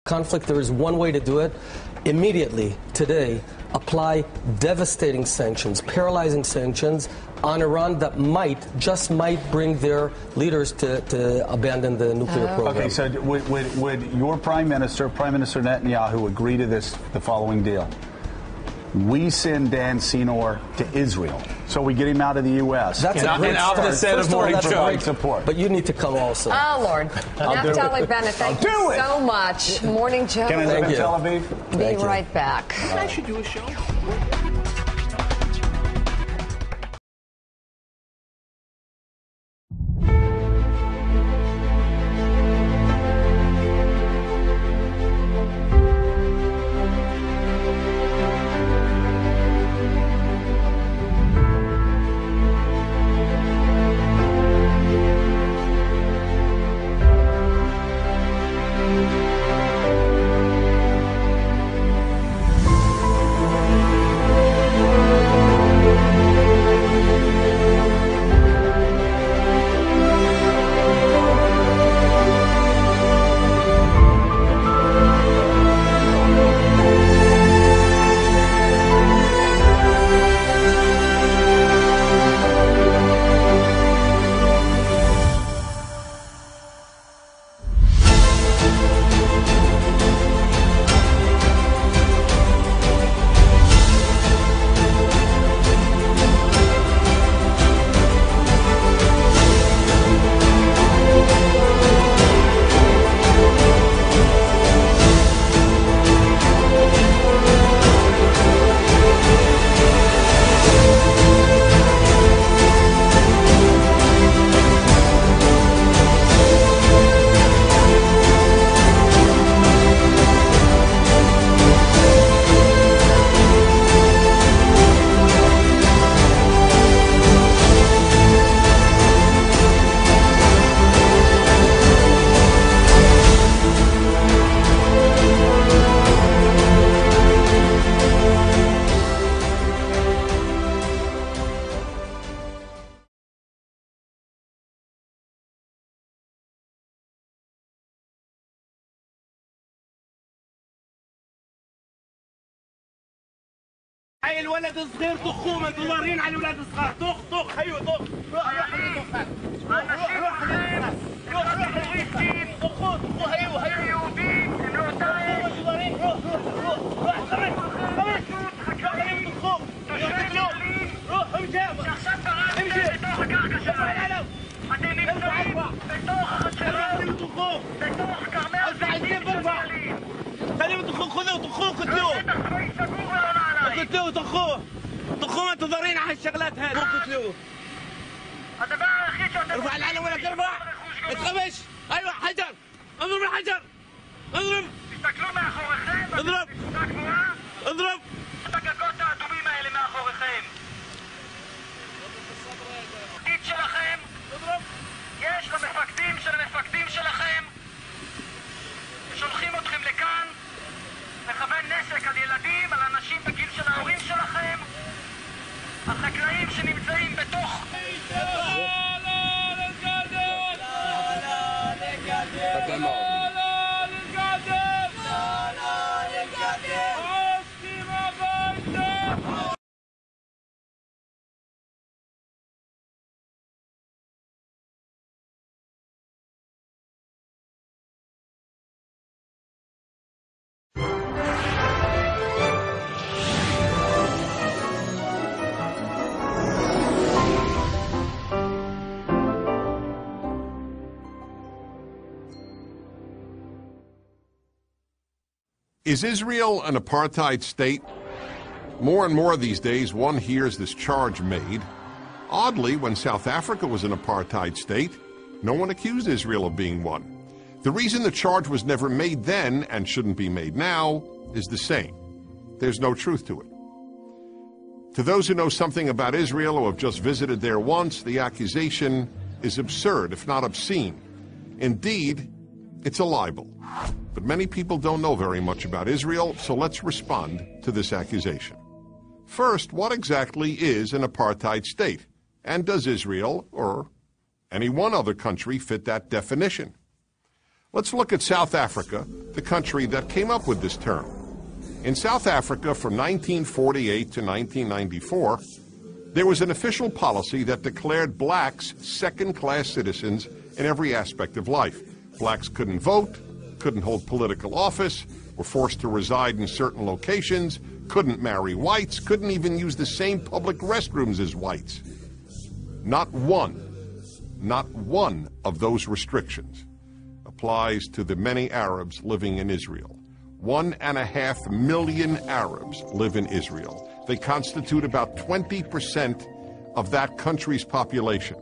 conflict, there is one way to do it. Immediately, today, apply devastating sanctions, paralyzing sanctions on Iran that just might bring their leaders to abandon the nuclear program. Okay, so would your Prime Minister Netanyahu, agree to this, the following deal? We send Dan Senor to Israel, so we get him out of the U.S. That's a great start. First of all, that's great support. But you need to come also. Oh, Lord. Naftali Bennett, thank you so much. Morning, Joe. Can I live in Tel Aviv? Be right back. I should do a show. هاي الولد الصغير طخوه ما تضارين على الولاد الصغار طخ هيو طخ روح خليه طخ روح طخوه هيو يودين روح طخوه ما تضارين على الشغلات هذه قتلوه الدفاع الاخير ارفع العلم ولا ترفع اتخمش ايوه حجر اضرب الحجر اضرب تستكلوا מאחוריכם اضرب اضرب את הגגות האדומים האלה מאחוריכם התפקיד שלכם יש למפקדים של המפקדים שלכם שולחים אתכם לכאן לכוון נשק על ילדים, על אנשים בגיל של ההורים שלכם, על חקלאים שנמצאים בתוך... Is Israel an apartheid state? More and more these days, one hears this charge made. Oddly, when South Africa was an apartheid state, no one accused Israel of being one. The reason the charge was never made then, and shouldn't be made now, is the same. There's no truth to it. To those who know something about Israel or have just visited there once, the accusation is absurd, if not obscene. Indeed, it's a libel. But many people don't know very much about Israel, so let's respond to this accusation. First, what exactly is an apartheid state? And does Israel, or any one other country, fit that definition? Let's look at South Africa, the country that came up with this term. In South Africa from 1948 to 1994, there was an official policy that declared blacks second-class citizens in every aspect of life. Blacks couldn't vote, couldn't hold political office, were forced to reside in certain locations, couldn't marry whites, couldn't even use the same public restrooms as whites. Not one of those restrictions applies to the many Arabs living in Israel. 1.5 million Arabs live in Israel. They constitute about 20% of that country's population.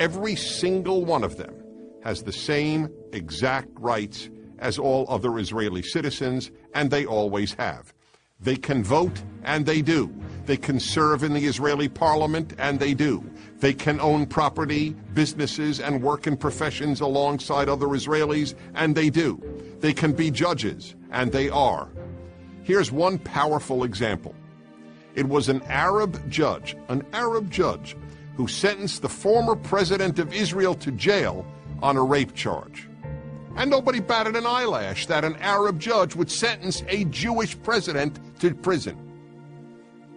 Every single one of them has the same exact rights as all other Israeli citizens, and they always have. They can vote, and they do. They can serve in the Israeli parliament, and they do. They can own property, businesses, and work in professions alongside other Israelis, and they do. They can be judges, and they are. Here's one powerful example. It was an Arab judge, who sentenced the former president of Israel to jail on a rape charge. And nobody batted an eyelash that an Arab judge would sentence a Jewish president to prison.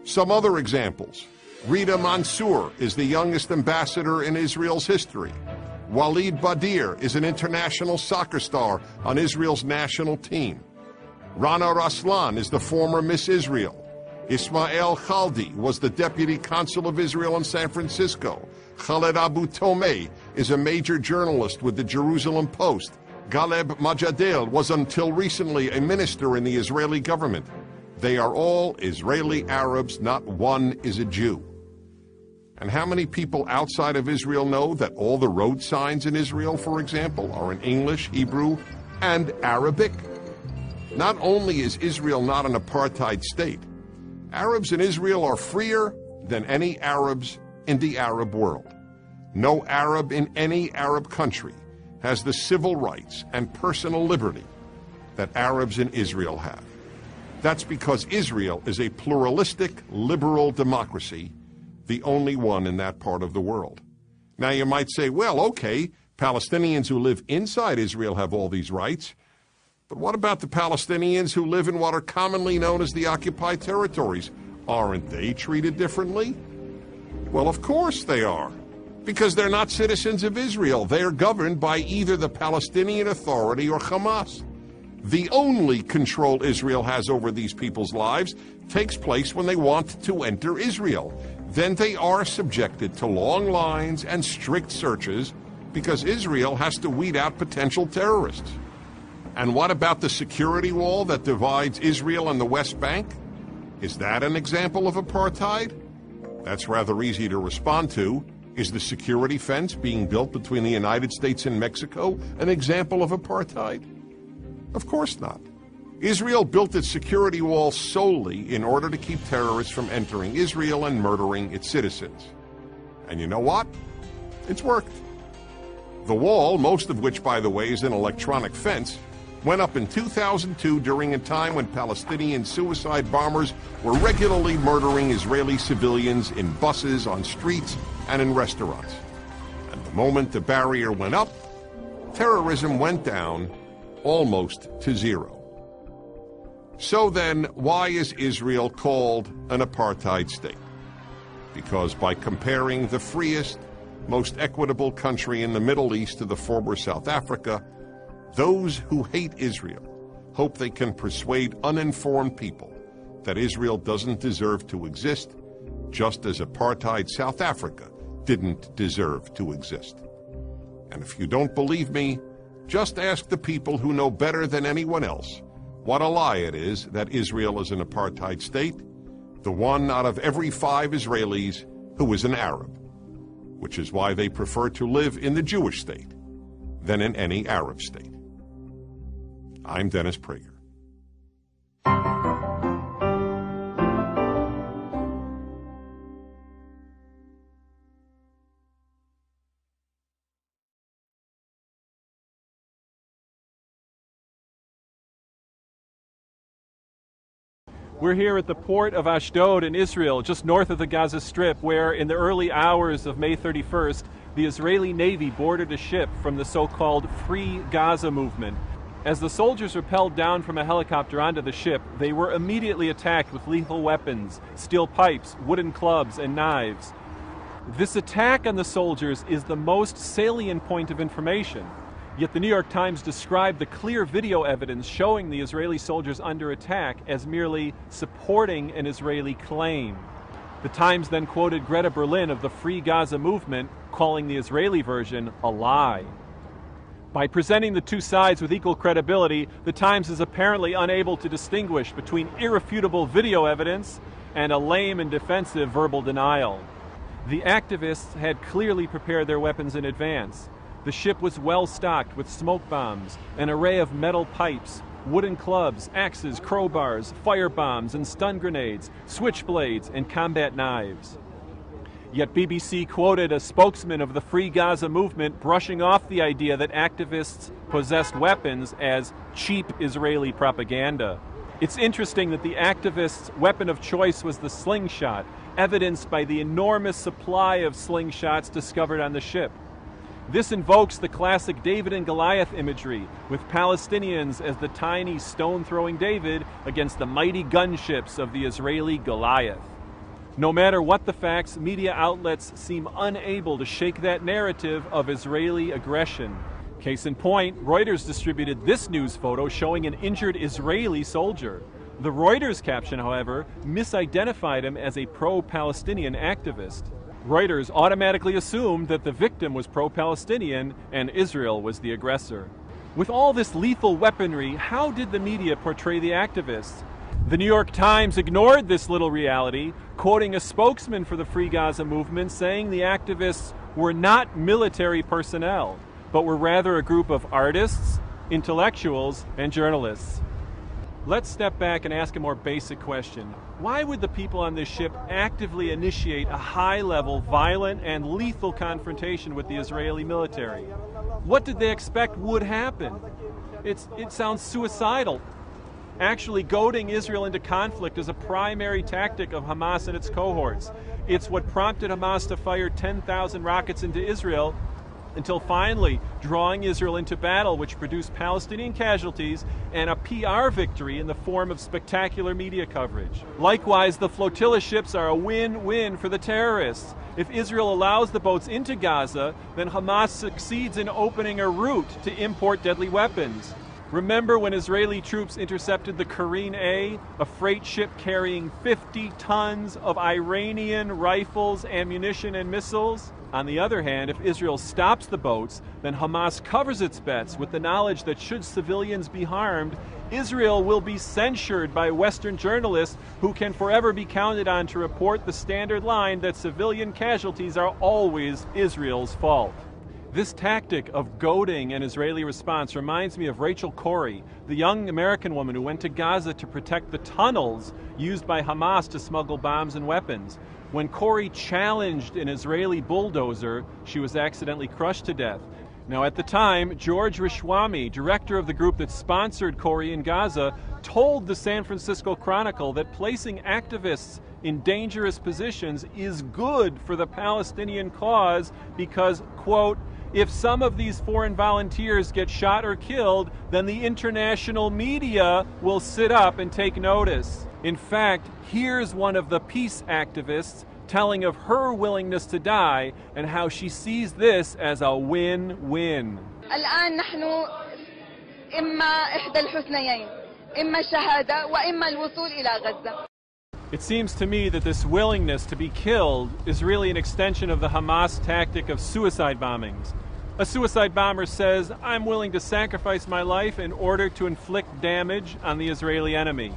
Some other examples. Rita Mansour is the youngest ambassador in Israel's history. Walid Badir is an international soccer star on Israel's national team. Rana Raslan is the former Miss Israel. Ismail Khaldi was the deputy consul of Israel in San Francisco. Khaled Abu Tomei is a major journalist with the Jerusalem Post. Galeb Majadel was until recently a minister in the Israeli government. They are all Israeli Arabs, not one is a Jew. And how many people outside of Israel know that all the road signs in Israel, for example, are in English, Hebrew, and Arabic? Not only is Israel not an apartheid state, Arabs in Israel are freer than any Arabs in the Arab world. No Arab in any Arab country has the civil rights and personal liberty that Arabs in Israel have. That's because Israel is a pluralistic, liberal democracy, the only one in that part of the world. Now you might say, well, okay, Palestinians who live inside Israel have all these rights, but what about the Palestinians who live in what are commonly known as the occupied territories? Aren't they treated differently? Well, of course they are, because they're not citizens of Israel. They are governed by either the Palestinian Authority or Hamas. The only control Israel has over these people's lives takes place when they want to enter Israel. Then they are subjected to long lines and strict searches because Israel has to weed out potential terrorists. And what about the security wall that divides Israel and the West Bank? Is that an example of apartheid? That's rather easy to respond to. Is the security fence being built between the United States and Mexico an example of apartheid? Of course not. Israel built its security wall solely in order to keep terrorists from entering Israel and murdering its citizens. And you know what? It's worked. The wall, most of which, by the way, is an electronic fence, went up in 2002 during a time when Palestinian suicide bombers were regularly murdering Israeli civilians in buses, on streets, and in restaurants. And the moment the barrier went up, terrorism went down almost to zero. So then, why is Israel called an apartheid state? Because by comparing the freest, most equitable country in the Middle East to the former South Africa, those who hate Israel hope they can persuade uninformed people that Israel doesn't deserve to exist, just as apartheid South Africa didn't deserve to exist. And if you don't believe me, just ask the people who know better than anyone else what a lie it is that Israel is an apartheid state, the one out of every 5 Israelis who is an Arab, which is why they prefer to live in the Jewish state than in any Arab state. I'm Dennis Prager. We're here at the port of Ashdod in Israel, just north of the Gaza Strip, where in the early hours of May 31st, the Israeli Navy boarded a ship from the so-called Free Gaza movement. As the soldiers rappelled down from a helicopter onto the ship, they were immediately attacked with lethal weapons, steel pipes, wooden clubs, and knives. This attack on the soldiers is the most salient point of information. Yet the New York Times described the clear video evidence showing the Israeli soldiers under attack as merely supporting an Israeli claim. The Times then quoted Greta Berlin of the Free Gaza movement, calling the Israeli version a lie. By presenting the two sides with equal credibility, the Times is apparently unable to distinguish between irrefutable video evidence and a lame and defensive verbal denial. The activists had clearly prepared their weapons in advance. The ship was well stocked with smoke bombs, an array of metal pipes, wooden clubs, axes, crowbars, fire bombs and stun grenades, switchblades and combat knives. Yet BBC quoted a spokesman of the Free Gaza movement brushing off the idea that activists possessed weapons as cheap Israeli propaganda. It's interesting that the activists' weapon of choice was the slingshot, evidenced by the enormous supply of slingshots discovered on the ship. This invokes the classic David and Goliath imagery, with Palestinians as the tiny stone-throwing David against the mighty gunships of the Israeli Goliath. No matter what the facts, media outlets seem unable to shake that narrative of Israeli aggression. Case in point, Reuters distributed this news photo showing an injured Israeli soldier. The Reuters caption, however, misidentified him as a pro-Palestinian activist. Reuters automatically assumed that the victim was pro-Palestinian and Israel was the aggressor. With all this lethal weaponry, how did the media portray the activists? The New York Times ignored this little reality, quoting a spokesman for the Free Gaza movement saying the activists were not military personnel, but were rather a group of artists, intellectuals, and journalists. Let's step back and ask a more basic question. Why would the people on this ship actively initiate a high-level, violent, and lethal confrontation with the Israeli military? What did they expect would happen? It sounds suicidal. Actually, goading Israel into conflict is a primary tactic of Hamas and its cohorts. It's what prompted Hamas to fire 10,000 rockets into Israel until finally drawing Israel into battle, which produced Palestinian casualties and a PR victory in the form of spectacular media coverage. Likewise, the flotilla ships are a win-win for the terrorists. If Israel allows the boats into Gaza, then Hamas succeeds in opening a route to import deadly weapons. Remember when Israeli troops intercepted the Kareen A, a freight ship carrying 50 tons of Iranian rifles, ammunition, and missiles? On the other hand, if Israel stops the boats, then Hamas covers its bets with the knowledge that should civilians be harmed, Israel will be censured by Western journalists who can forever be counted on to report the standard line that civilian casualties are always Israel's fault. This tactic of goading an Israeli response reminds me of Rachel Corrie, the young American woman who went to Gaza to protect the tunnels used by Hamas to smuggle bombs and weapons. When Corrie challenged an Israeli bulldozer, she was accidentally crushed to death. Now, at the time, George Rishwami, director of the group that sponsored Corrie in Gaza, told the San Francisco Chronicle that placing activists in dangerous positions is good for the Palestinian cause because, quote, if some of these foreign volunteers get shot or killed, then the international media will sit up and take notice. In fact, here's one of the peace activists telling of her willingness to die and how she sees this as a win-win. الآن نحن إما إحدى الحسنيين إما الشهادة وإما الوصول إلى غزة. It seems to me that this willingness to be killed is really an extension of the Hamas tactic of suicide bombings. A suicide bomber says, I'm willing to sacrifice my life in order to inflict damage on the Israeli enemy.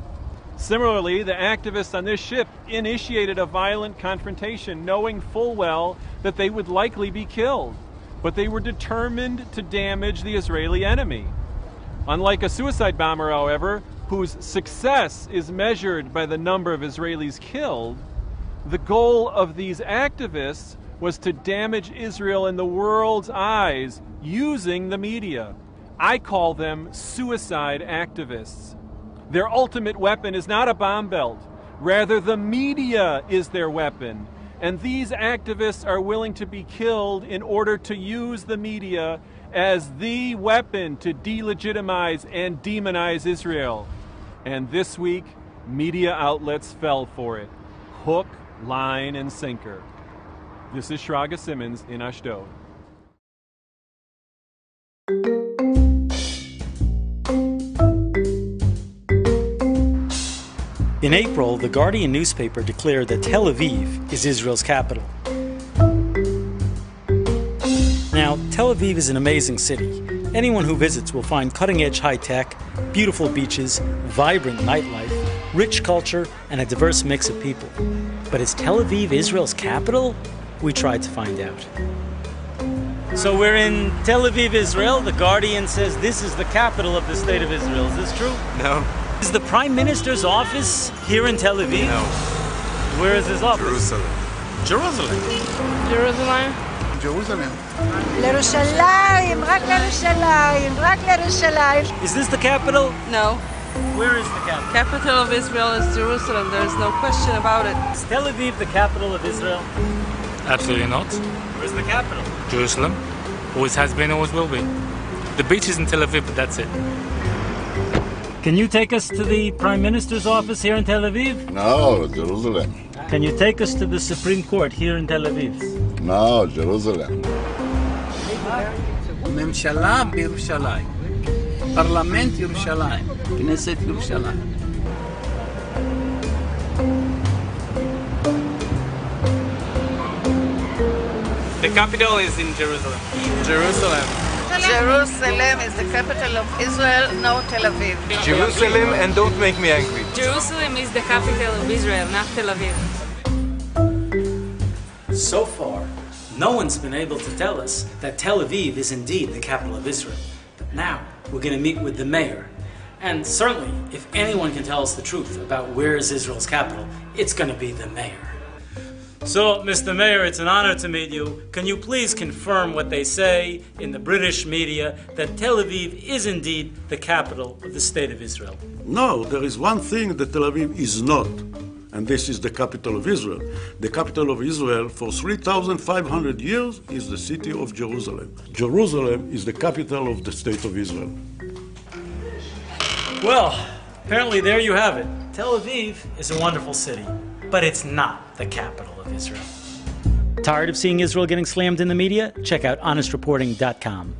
Similarly, the activists on this ship initiated a violent confrontation knowing full well that they would likely be killed, but they were determined to damage the Israeli enemy. Unlike a suicide bomber, however, whose success is measured by the number of Israelis killed, the goal of these activists was to damage Israel in the world's eyes using the media. I call them suicide activists. Their ultimate weapon is not a bomb belt. Rather, the media is their weapon. And these activists are willing to be killed in order to use the media as the weapon to delegitimize and demonize Israel. And this week, media outlets fell for it. Hook, line, and sinker. This is Shraga Simmons in Ashdod. In April, the Guardian newspaper declared that Tel Aviv is Israel's capital. Now, Tel Aviv is an amazing city. Anyone who visits will find cutting-edge high-tech, beautiful beaches, vibrant nightlife, rich culture, and a diverse mix of people. But is Tel Aviv Israel's capital? We tried to find out. So we're in Tel Aviv, Israel. The Guardian says this is the capital of the state of Israel. Is this true? No. Is the Prime Minister's office here in Tel Aviv? No. Where is his office? Jerusalem. Jerusalem. Jerusalem. Jerusalem. לירושלים, רק לירושלים, רק לירושלים. Is this the capital? No. Where is the capital? Capital of Israel is Jerusalem. There is no question about it. Is Tel Aviv the capital of Israel? Absolutely not. Where's the capital? Jerusalem. Always has been, always will be. The beach is in Tel Aviv, but that's it. Can you take us to the Prime Minister's office here in Tel Aviv? No, Jerusalem. Can you take us to the Supreme Court here in Tel Aviv? No, Jerusalem. ממשלה בירושלים, פרלמנט ירושלים, כנסת ירושלים. The capital is in Jerusalem. Jerusalem. Jerusalem is the capital of Israel, no Tel Aviv. Jerusalem, and don't make me angry. Jerusalem is the capital of Israel, not Tel Aviv. So far, no one's been able to tell us that Tel Aviv is indeed the capital of Israel. But now, we're going to meet with the mayor. And certainly, if anyone can tell us the truth about where is Israel's capital, it's going to be the mayor. So, Mr. Mayor, it's an honor to meet you. Can you please confirm what they say in the British media, that Tel Aviv is indeed the capital of the state of Israel? No, there is one thing that Tel Aviv is not, and this is the capital of Israel. The capital of Israel for 3,500 years is the city of Jerusalem. Jerusalem is the capital of the state of Israel. Well, apparently there you have it. Tel Aviv is a wonderful city, but it's not the capital of Israel. Tired of seeing Israel getting slammed in the media? Check out honestreporting.com.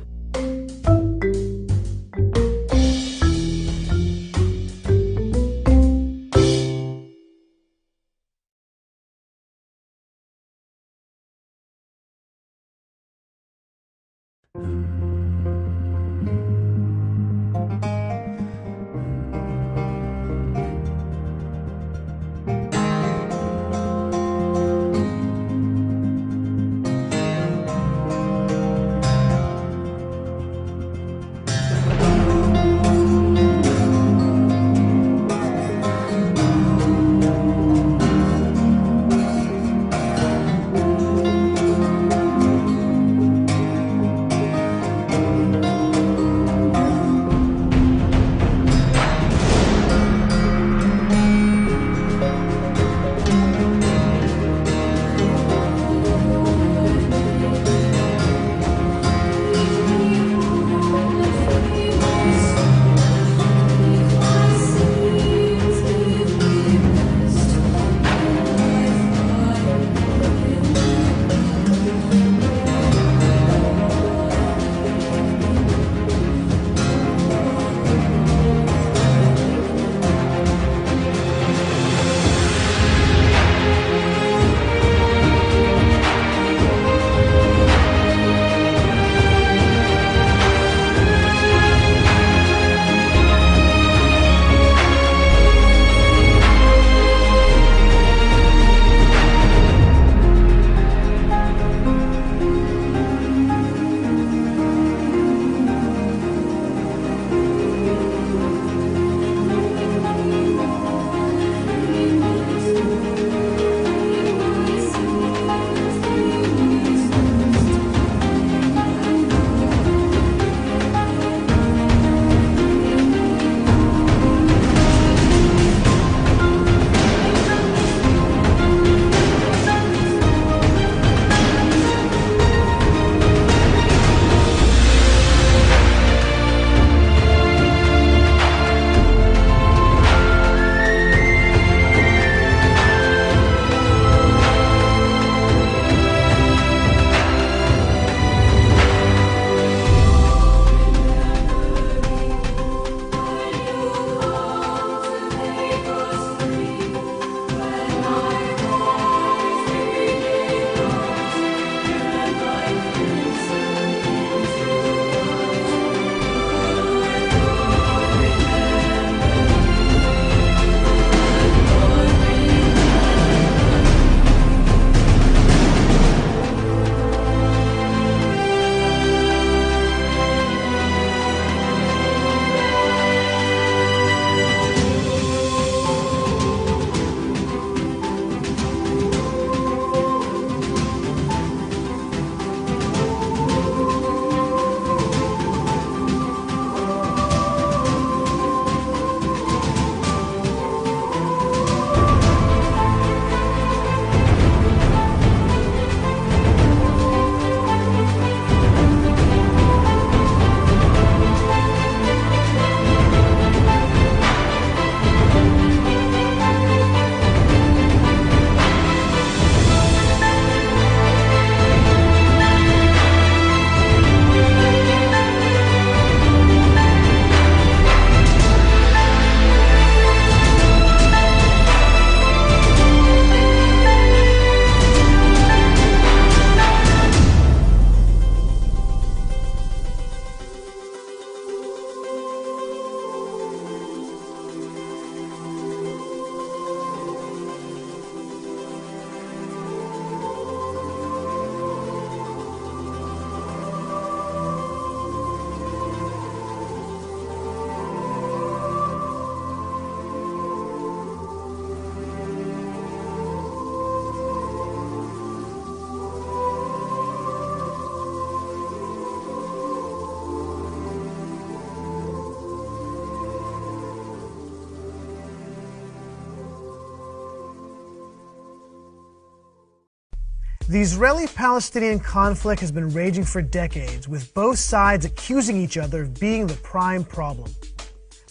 The Israeli-Palestinian conflict has been raging for decades, with both sides accusing each other of being the prime problem.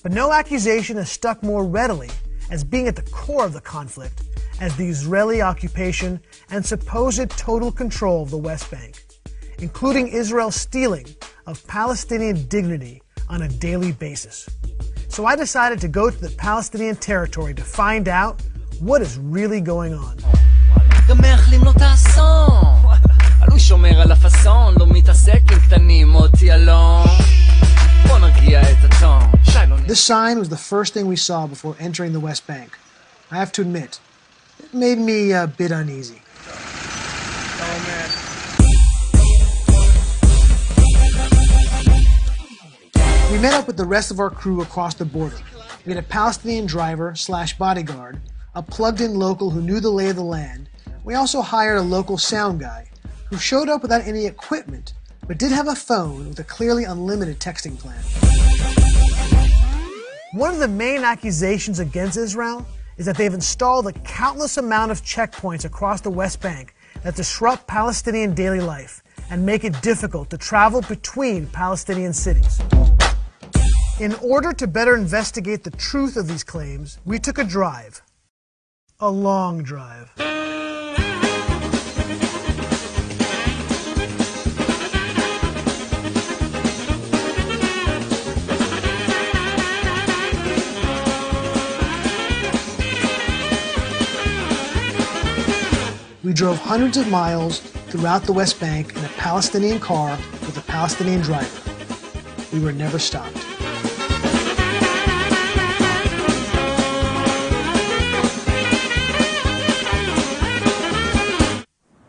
But no accusation has stuck more readily as being at the core of the conflict as the Israeli occupation and supposed total control of the West Bank, including Israel's stealing of Palestinian dignity on a daily basis. So I decided to go to the Palestinian territory to find out what is really going on. גם מאחלים לו את האסון. הוא שומר על הפסון, לא מתעסק עם קטנים, מוציא אלון. בוא נרגיע את הטון. This sign was the first thing we saw before entering the West Bank. I have to admit, it made me a bit uneasy. Oh man. We met up with the rest of our crew across the border. We had a Palestinian driver / bodyguard, a plugged-in local who knew the lay of the land. We also hired a local sound guy who showed up without any equipment, but did have a phone with a clearly unlimited texting plan. One of the main accusations against Israel is that they've installed a countless amount of checkpoints across the West Bank that disrupt Palestinian daily life and make it difficult to travel between Palestinian cities. In order to better investigate the truth of these claims, we took a drive. A long drive. We drove hundreds of miles throughout the West Bank in a Palestinian car with a Palestinian driver. We were never stopped.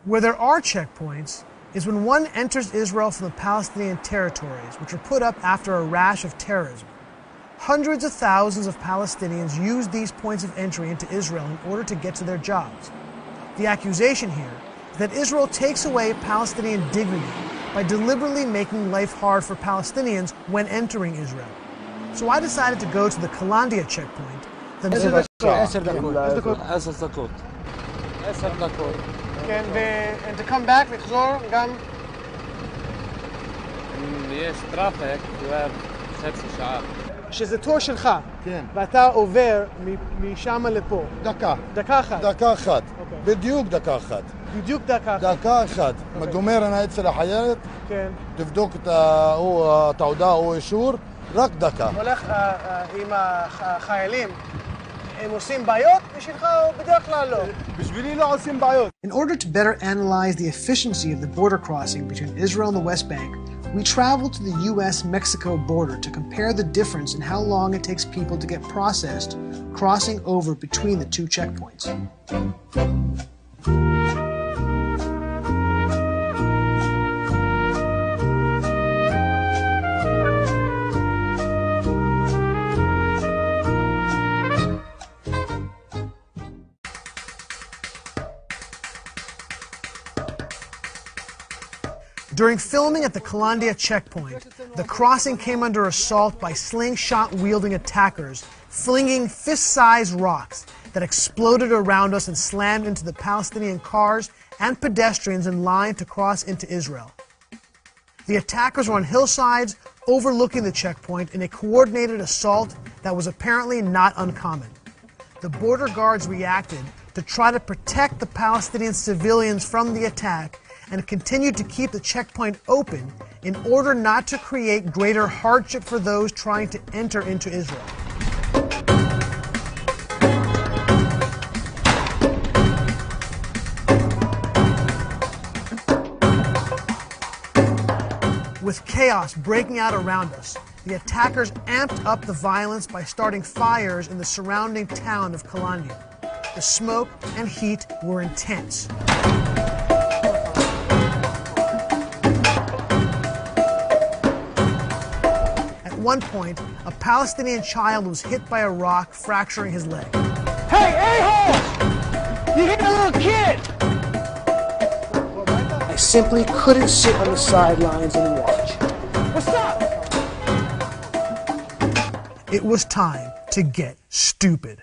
Where there are checkpoints is when one enters Israel from the Palestinian territories, which were put up after a rash of terrorism. Hundreds of thousands of Palestinians use these points of entry into Israel in order to get to their jobs. The accusation here is that Israel takes away Palestinian dignity by deliberately making life hard for Palestinians when entering Israel. So I decided to go to the Kalandia checkpoint. And to come back, לחזור גם... יש טראפיק, כבר חצי שעה. שזה תור שלך, ואתה עובר משם לפה. דקה אחת. בדיוק דקה אחת. דקה אחת. גומר אני אצל החיילת, תבדוק את התעודה או אישור, רק דקה. הולך עם החיילים. הם עושים בעיות בשבילך או בדרך כלל לא? בשבילי לא עושים בעיות. In order to better analyze the efficiency of the border crossing between Israel and the West Bank, we traveled to the U.S.-Mexico border to compare the difference in how long it takes people to get processed crossing over between the two checkpoints. During filming at the Kalandia checkpoint, the crossing came under assault by slingshot-wielding attackers, flinging fist-sized rocks that exploded around us and slammed into the Palestinian cars and pedestrians in line to cross into Israel. The attackers were on hillsides overlooking the checkpoint in a coordinated assault that was apparently not uncommon. The border guards reacted to try to protect the Palestinian civilians from the attack and continued to keep the checkpoint open in order not to create greater hardship for those trying to enter into Israel. With chaos breaking out around us, the attackers amped up the violence by starting fires in the surrounding town of Kalandia. The smoke and heat were intense. At one point, a Palestinian child was hit by a rock, fracturing his leg. Hey, a-holes! You hit a little kid! I simply couldn't sit on the sidelines and watch. What's up? It was time to get stupid.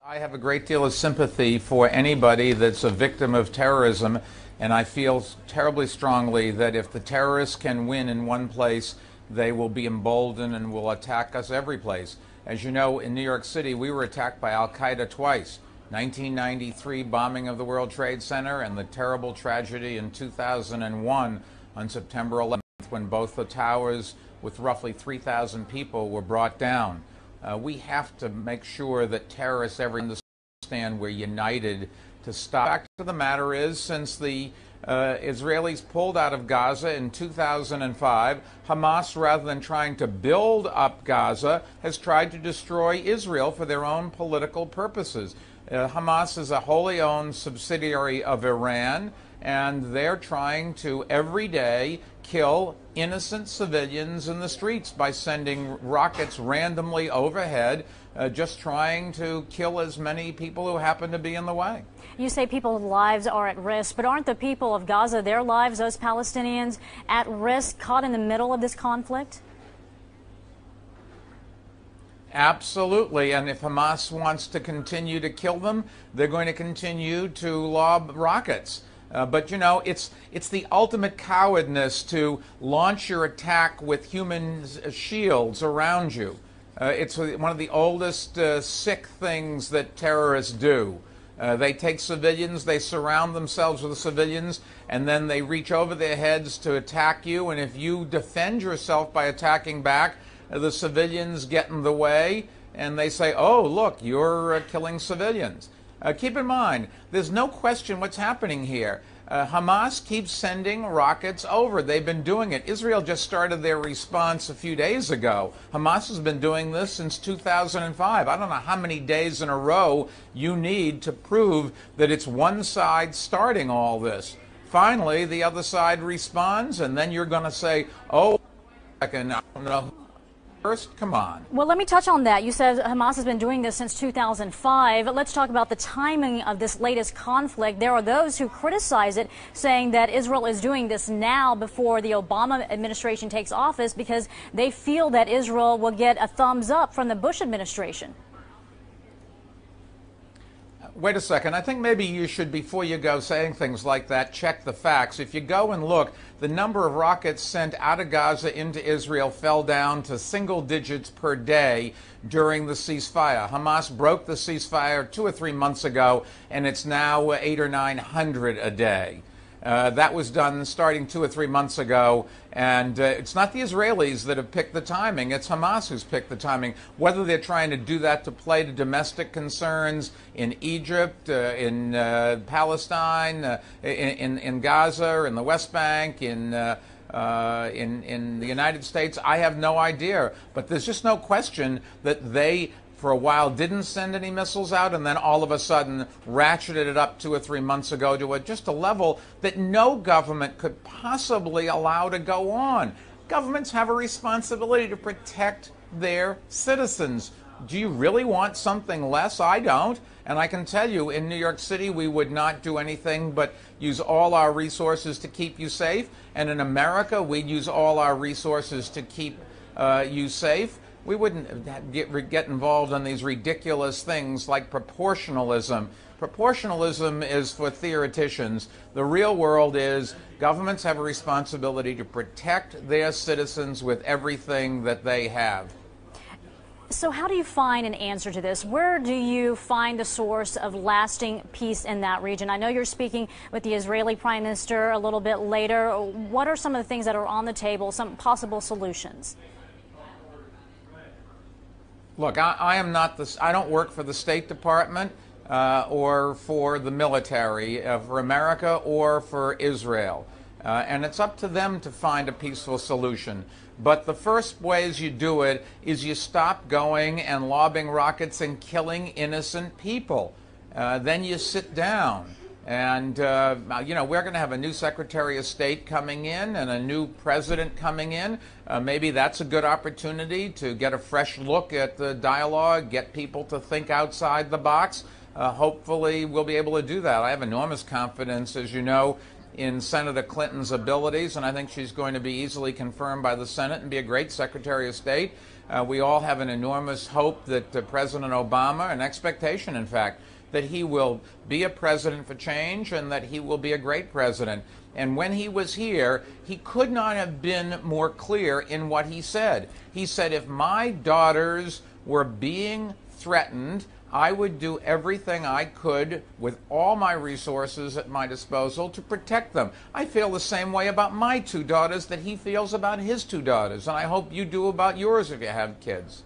I have a great deal of sympathy for anybody that's a victim of terrorism, and I feel terribly strongly that if the terrorists can win in one place, they will be emboldened and will attack us every place. As you know, in New York City, we were attacked by Al-Qaeda twice. 1993 bombing of the World Trade Center and the terrible tragedy in 2001 on September 11th when both the towers with roughly 3,000 people were brought down. We have to make sure that terrorists ever understand we're united to stop. The fact of the matter is, since the Israelis pulled out of Gaza in 2005, Hamas, rather than trying to build up Gaza, has tried to destroy Israel for their own political purposes. Hamas is a wholly owned subsidiary of Iran, and they're trying to every day kill innocent civilians in the streets by sending rockets randomly overhead, just trying to kill as many people who happen to be in the way. You say people's lives are at risk, but aren't the people of Gaza, their lives, those Palestinians, at risk, caught in the middle of this conflict? Absolutely, and if Hamas wants to continue to kill them, they're going to continue to lob rockets. But you know, it's the ultimate cowardness to launch your attack with human shields around you. It's one of the oldest sick things that terrorists do. They take civilians, they surround themselves with the civilians, and then they reach over their heads to attack you, and if you defend yourself by attacking back, the civilians get in the way, and they say, oh, look, you're killing civilians. Keep in mind, there's no question what's happening here. Hamas keeps sending rockets over. They've been doing it. Israel just started their response a few days ago. Hamas has been doing this since 2005. I don't know how many days in a row you need to prove that it's one side starting all this. Finally, the other side responds, and then you're going to say, oh, I don't know. First, come on. Well, let me touch on that. You said Hamas has been doing this since 2005. Let's talk about the timing of this latest conflict. There are those who criticize it, saying that Israel is doing this now before the Obama administration takes office because they feel that Israel will get a thumbs up from the Bush administration. Wait a second. I think maybe you should, before you go saying things like that, check the facts. If you go and look, the number of rockets sent out of Gaza into Israel fell down to single digits per day during the ceasefire. Hamas broke the ceasefire 2 or 3 months ago, and it's now 800 or 900 a day. That was done starting 2 or 3 months ago, and it's not the Israelis that have picked the timing, it's Hamas who's picked the timing. Whether they're trying to do that to play to domestic concerns in Egypt, in Palestine, in Gaza, in the West Bank, in the United States, I have no idea. But there's just no question that they, for a while, didn't send any missiles out, and then all of a sudden ratcheted it up 2 or 3 months ago to just a level that no government could possibly allow to go on. Governments have a responsibility to protect their citizens. Do you really want something less? I don't. And I can tell you, in New York City, we would not do anything but use all our resources to keep you safe. And in America, we'd use all our resources to keep you safe. We wouldn't get involved in these ridiculous things like proportionalism. Proportionalism is for theoreticians. The real world is governments have a responsibility to protect their citizens with everything that they have. So how do you find an answer to this? Where do you find the source of lasting peace in that region? I know you're speaking with the Israeli Prime Minister a little bit later. What are some of the things that are on the table, some possible solutions? Look, I am not this. I don't work for the State Department or for the military, for America or for Israel. And it's up to them to find a peaceful solution. But the first ways you do it is you stop going and lobbing rockets and killing innocent people. Then you sit down. And, you know, we're going to have a new Secretary of State coming in and a new president coming in. Maybe that's a good opportunity to get a fresh look at the dialogue, get people to think outside the box. Hopefully we'll be able to do that. I have enormous confidence, as you know, in Senator Clinton's abilities, and I think she's going to be easily confirmed by the Senate and be a great Secretary of State. We all have an enormous hope that President Obama, an expectation, in fact, that he will be a president for change and that he will be a great president. And when he was here, he could not have been more clear in what he said. He said, if my daughters were being threatened, I would do everything I could with all my resources at my disposal to protect them. I feel the same way about my two daughters that he feels about his two daughters, and I hope you do about yours if you have kids.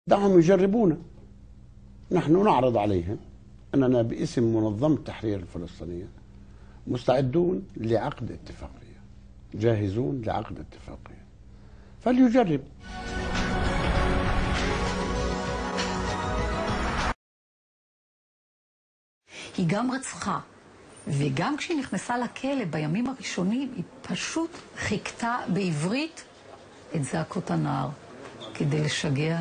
دعهم يجربونا. نحن نعرض عليهم أننا باسم منظمة التحرير الفلسطينية مستعدون لعقد اتفاقية، جاهزون لعقد اتفاقية، فليجرب. היא גם רצחה, וגם כשהיא נכנסה לכלא בימים הראשונים, היא פשוט חיכתה בעברית את זעקות הנער, כדי לשגע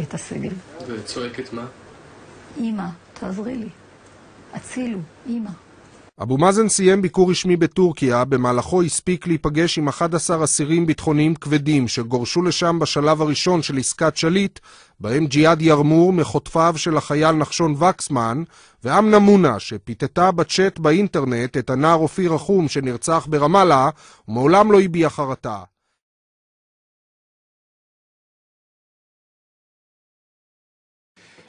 את הסגל. וצועקת מה? אמא, תעזרי לי. הצילו, אמא. אבו מאזן סיים ביקור רשמי בטורקיה, במהלכו הספיק להיפגש עם 11 אסירים ביטחוניים כבדים שגורשו לשם בשלב הראשון של עסקת שליט, בהם ג'יהאד ירמור מחוטפיו של החייל נחשון וקסמן, ואמנה מונה שפיתתה בצ'אט באינטרנט את הנער אופיר רחום שנרצח ברמאללה ומעולם לא הביע חרטה.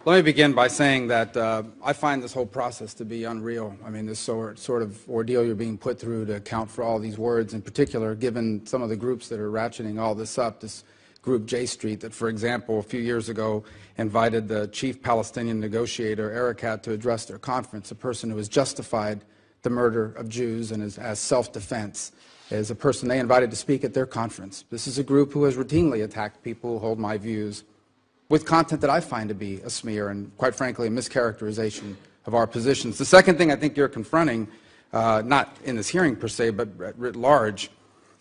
Let me begin by saying that I find this whole process to be unreal. I mean, this sort of ordeal you're being put through to account for all these words, in particular, given some of the groups that are ratcheting all this up. This group J Street that, for example, a few years ago invited the chief Palestinian negotiator, Erekat, to address their conference, a person who has justified the murder of Jews and as self-defense, is a person they invited to speak at their conference. This is a group who has routinely attacked people who hold my views with content that I find to be a smear and, quite frankly, a mischaracterization of our positions. The second thing I think you're confronting, not in this hearing per se, but writ large,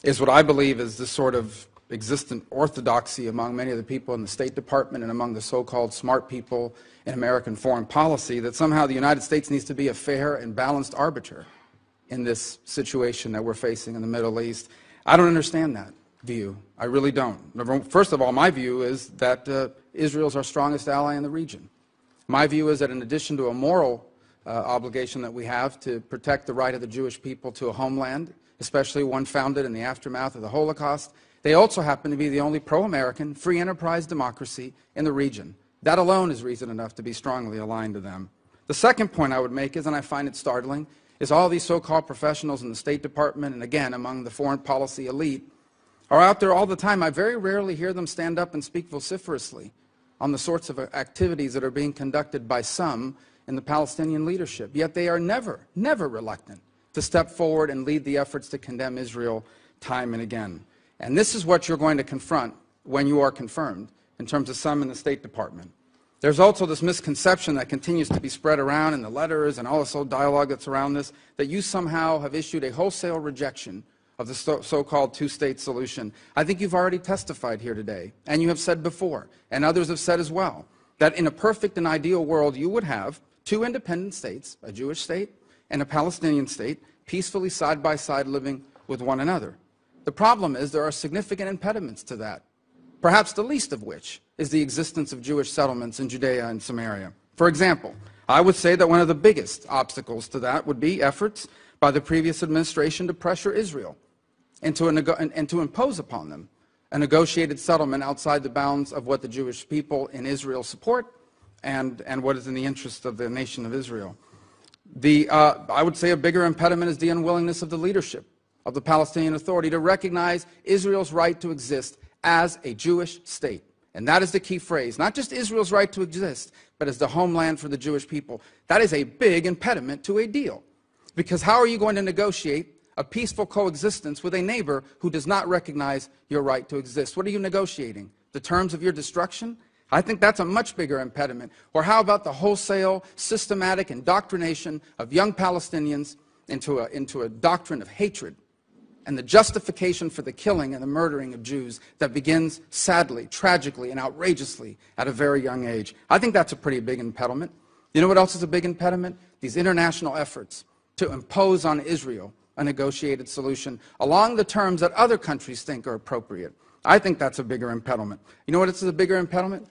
is what I believe is this sort of existent orthodoxy among many of the people in the State Department and among the so-called smart people in American foreign policy that somehow the United States needs to be a fair and balanced arbiter in this situation that we're facing in the Middle East. I don't understand that view. I really don't. First of all, my view is that Israel's our strongest ally in the region. My view is that in addition to a moral obligation that we have to protect the right of the Jewish people to a homeland, especially one founded in the aftermath of the Holocaust, they also happen to be the only pro-American, free enterprise democracy in the region. That alone is reason enough to be strongly aligned to them. The second point I would make is, and I find it startling, is all these so-called professionals in the State Department and, again, among the foreign policy elite are out there all the time. I very rarely hear them stand up and speak vociferously on the sorts of activities that are being conducted by some in the Palestinian leadership. Yet they are never, never reluctant to step forward and lead the efforts to condemn Israel time and again. And this is what you're going to confront when you are confirmed in terms of some in the State Department. There's also this misconception that continues to be spread around in the letters and all this old dialogue that's around this, that you somehow have issued a wholesale rejection of the so-called two-state solution. I think you've already testified here today, and you have said before, and others have said as well, that in a perfect and ideal world you would have two independent states, a Jewish state and a Palestinian state, peacefully side by side living with one another. The problem is there are significant impediments to that, perhaps the least of which is the existence of Jewish settlements in Judea and Samaria. For example, I would say that one of the biggest obstacles to that would be efforts by the previous administration to pressure Israel and to impose upon them a negotiated settlement outside the bounds of what the Jewish people in Israel support and what is in the interest of the nation of Israel. I would say a bigger impediment is the unwillingness of the leadership of the Palestinian Authority to recognize Israel's right to exist as a Jewish state. And that is the key phrase, not just Israel's right to exist, but as the homeland for the Jewish people. That is a big impediment to a deal. Because how are you going to negotiate a peaceful coexistence with a neighbor who does not recognize your right to exist? What are you negotiating? The terms of your destruction? I think that's a much bigger impediment. Or how about the wholesale, systematic indoctrination of young Palestinians into a doctrine of hatred and the justification for the killing and the murdering of Jews that begins sadly, tragically, and outrageously at a very young age? I think that's a pretty big impediment. You know what else is a big impediment? these international efforts to impose on Israel a negotiated solution along the terms that other countries think are appropriate. I think that's a bigger impediment. You know what is a bigger impediment?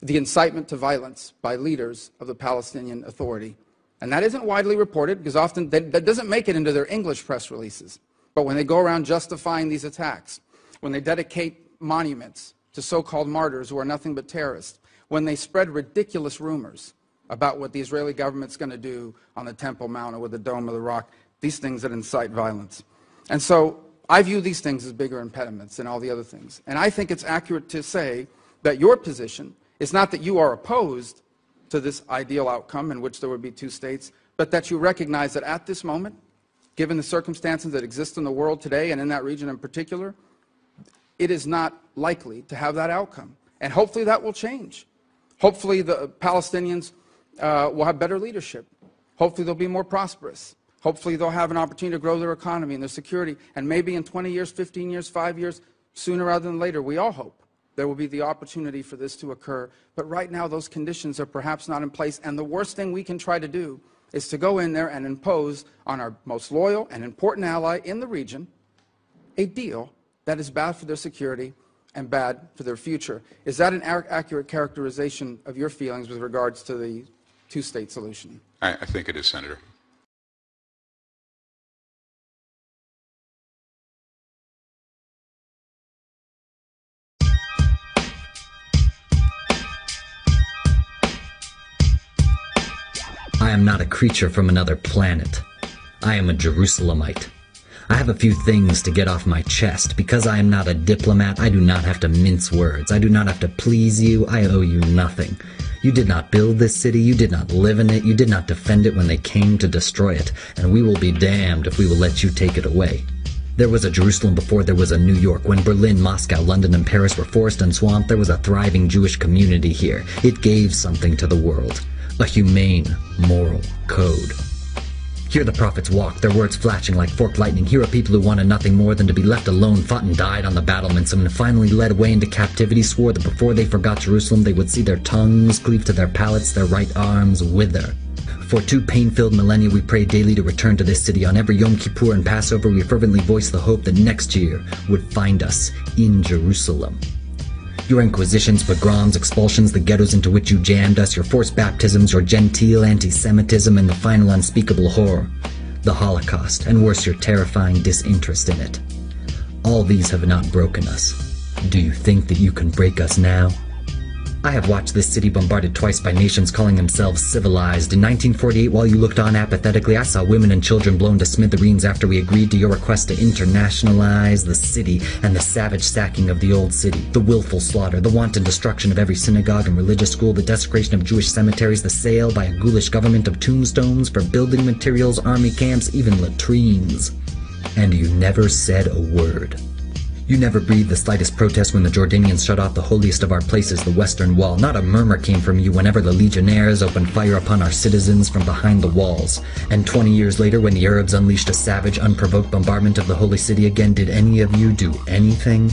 The incitement to violence by leaders of the Palestinian Authority. And that isn't widely reported because often that doesn't make it into their English press releases. But when they go around justifying these attacks, when they dedicate monuments to so-called martyrs who are nothing but terrorists, when they spread ridiculous rumors about what the Israeli government's going to do on the Temple Mount or with the Dome of the Rock, these things that incite violence. And so I view these things as bigger impediments than all the other things. And I think it's accurate to say that your position is not that you are opposed to this ideal outcome in which there would be two states, but that you recognize that at this moment, given the circumstances that exist in the world today and in that region in particular, it is not likely to have that outcome. And hopefully that will change. Hopefully the Palestinians will have better leadership. Hopefully they'll be more prosperous. Hopefully they'll have an opportunity to grow their economy and their security. And maybe in 20 years, 15 years, 5 years, sooner rather than later, we all hope there will be the opportunity for this to occur. But right now, those conditions are perhaps not in place. And the worst thing we can try to do is to go in there and impose on our most loyal and important ally in the region a deal that is bad for their security and bad for their future. Is that an accurate characterization of your feelings with regards to the two-state solution? I think it is, Senator. I am not a creature from another planet. I am a Jerusalemite. I have a few things to get off my chest. Because I am not a diplomat, I do not have to mince words. I do not have to please you. I owe you nothing. You did not build this city. You did not live in it. You did not defend it when they came to destroy it. And we will be damned if we will let you take it away. There was a Jerusalem before there was a New York. When Berlin, Moscow, London, and Paris were forest and swamp, there was a thriving Jewish community here. It gave something to the world. A humane, moral code. Hear the prophets walk, their words flashing like forked lightning. Here are people who wanted nothing more than to be left alone, fought and died on the battlements, and finally led away into captivity, swore that before they forgot Jerusalem, they would see their tongues cleave to their palates, their right arms wither. For 2 pain-filled millennia, we pray daily to return to this city. On every Yom Kippur and Passover, we fervently voice the hope that next year would find us in Jerusalem. Your inquisitions, pogroms, expulsions, the ghettos into which you jammed us, your forced baptisms, your genteel anti-Semitism, and the final unspeakable horror, the Holocaust, and worse, your terrifying disinterest in it. All these have not broken us. Do you think that you can break us now? I have watched this city bombarded twice by nations calling themselves civilized. In 1948, while you looked on apathetically, I saw women and children blown to smithereens after we agreed to your request to internationalize the city and the savage sacking of the old city, the willful slaughter, the wanton destruction of every synagogue and religious school, the desecration of Jewish cemeteries, the sale by a ghoulish government of tombstones for building materials, army camps, even latrines. And you never said a word. You never breathed the slightest protest when the Jordanians shut off the holiest of our places, the Western Wall. Not a murmur came from you whenever the legionnaires opened fire upon our citizens from behind the walls. And 20 years later, when the Arabs unleashed a savage, unprovoked bombardment of the Holy City again, did any of you do anything?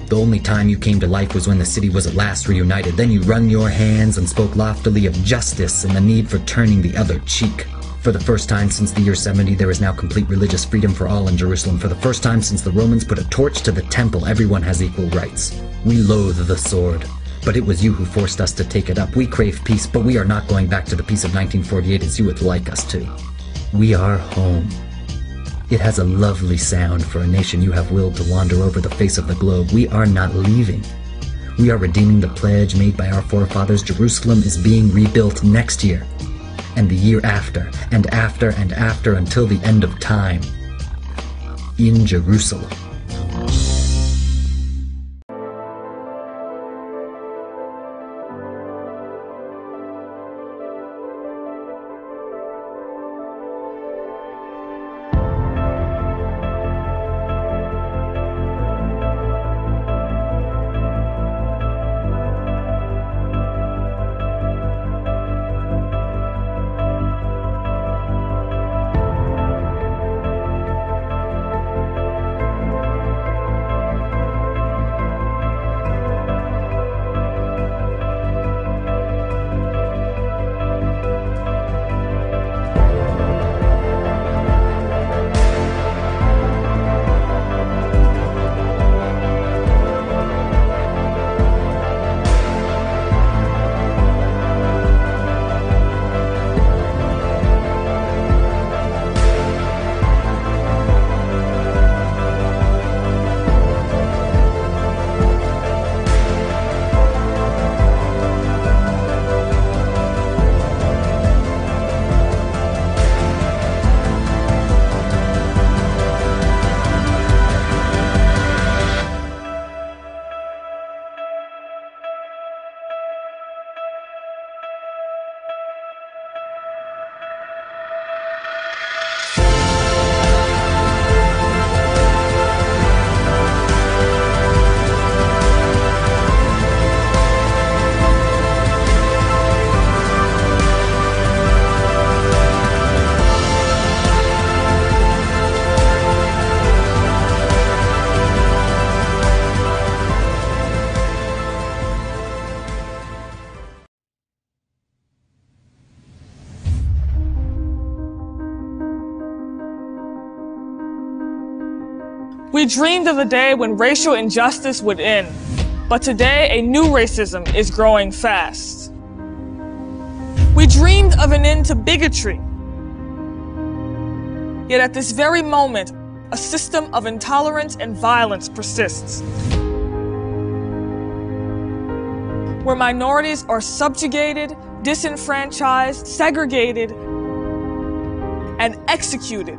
The only time you came to life was when the city was at last reunited. Then you wrung your hands and spoke loftily of justice and the need for turning the other cheek. For the first time since the year 70, there is now complete religious freedom for all in Jerusalem. For the first time since the Romans put a torch to the temple, everyone has equal rights. We loathe the sword, but it was you who forced us to take it up. We crave peace, but we are not going back to the peace of 1948 as you would like us to. We are home. It has a lovely sound for a nation you have willed to wander over the face of the globe. We are not leaving. We are redeeming the pledge made by our forefathers. Jerusalem is being rebuilt next year, and the year after, and after, and after, until the end of time, in Jerusalem. We dreamed of a day when racial injustice would end, but today a new racism is growing fast. We dreamed of an end to bigotry, yet at this very moment, a system of intolerance and violence persists, where minorities are subjugated, disenfranchised, segregated, and executed.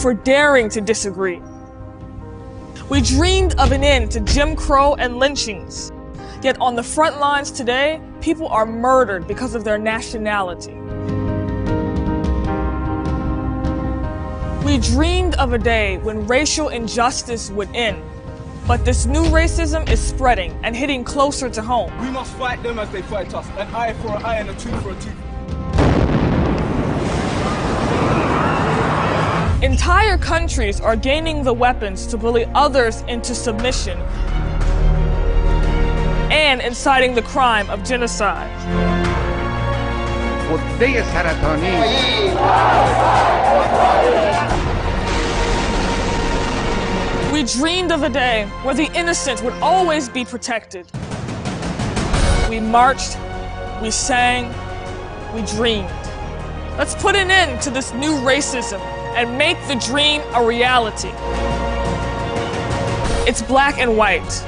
For daring to disagree. We dreamed of an end to Jim Crow and lynchings, yet on the front lines today, people are murdered because of their nationality. We dreamed of a day when racial injustice would end, but this new racism is spreading and hitting closer to home. We must fight them as they fight us, an eye for an eye and a tooth for a tooth. Entire countries are gaining the weapons to bully others into submission and inciting the crime of genocide. We dreamed of a day where the innocent would always be protected. We marched, we sang, we dreamed. Let's put an end to this new racism and make the dream a reality. It's black and white.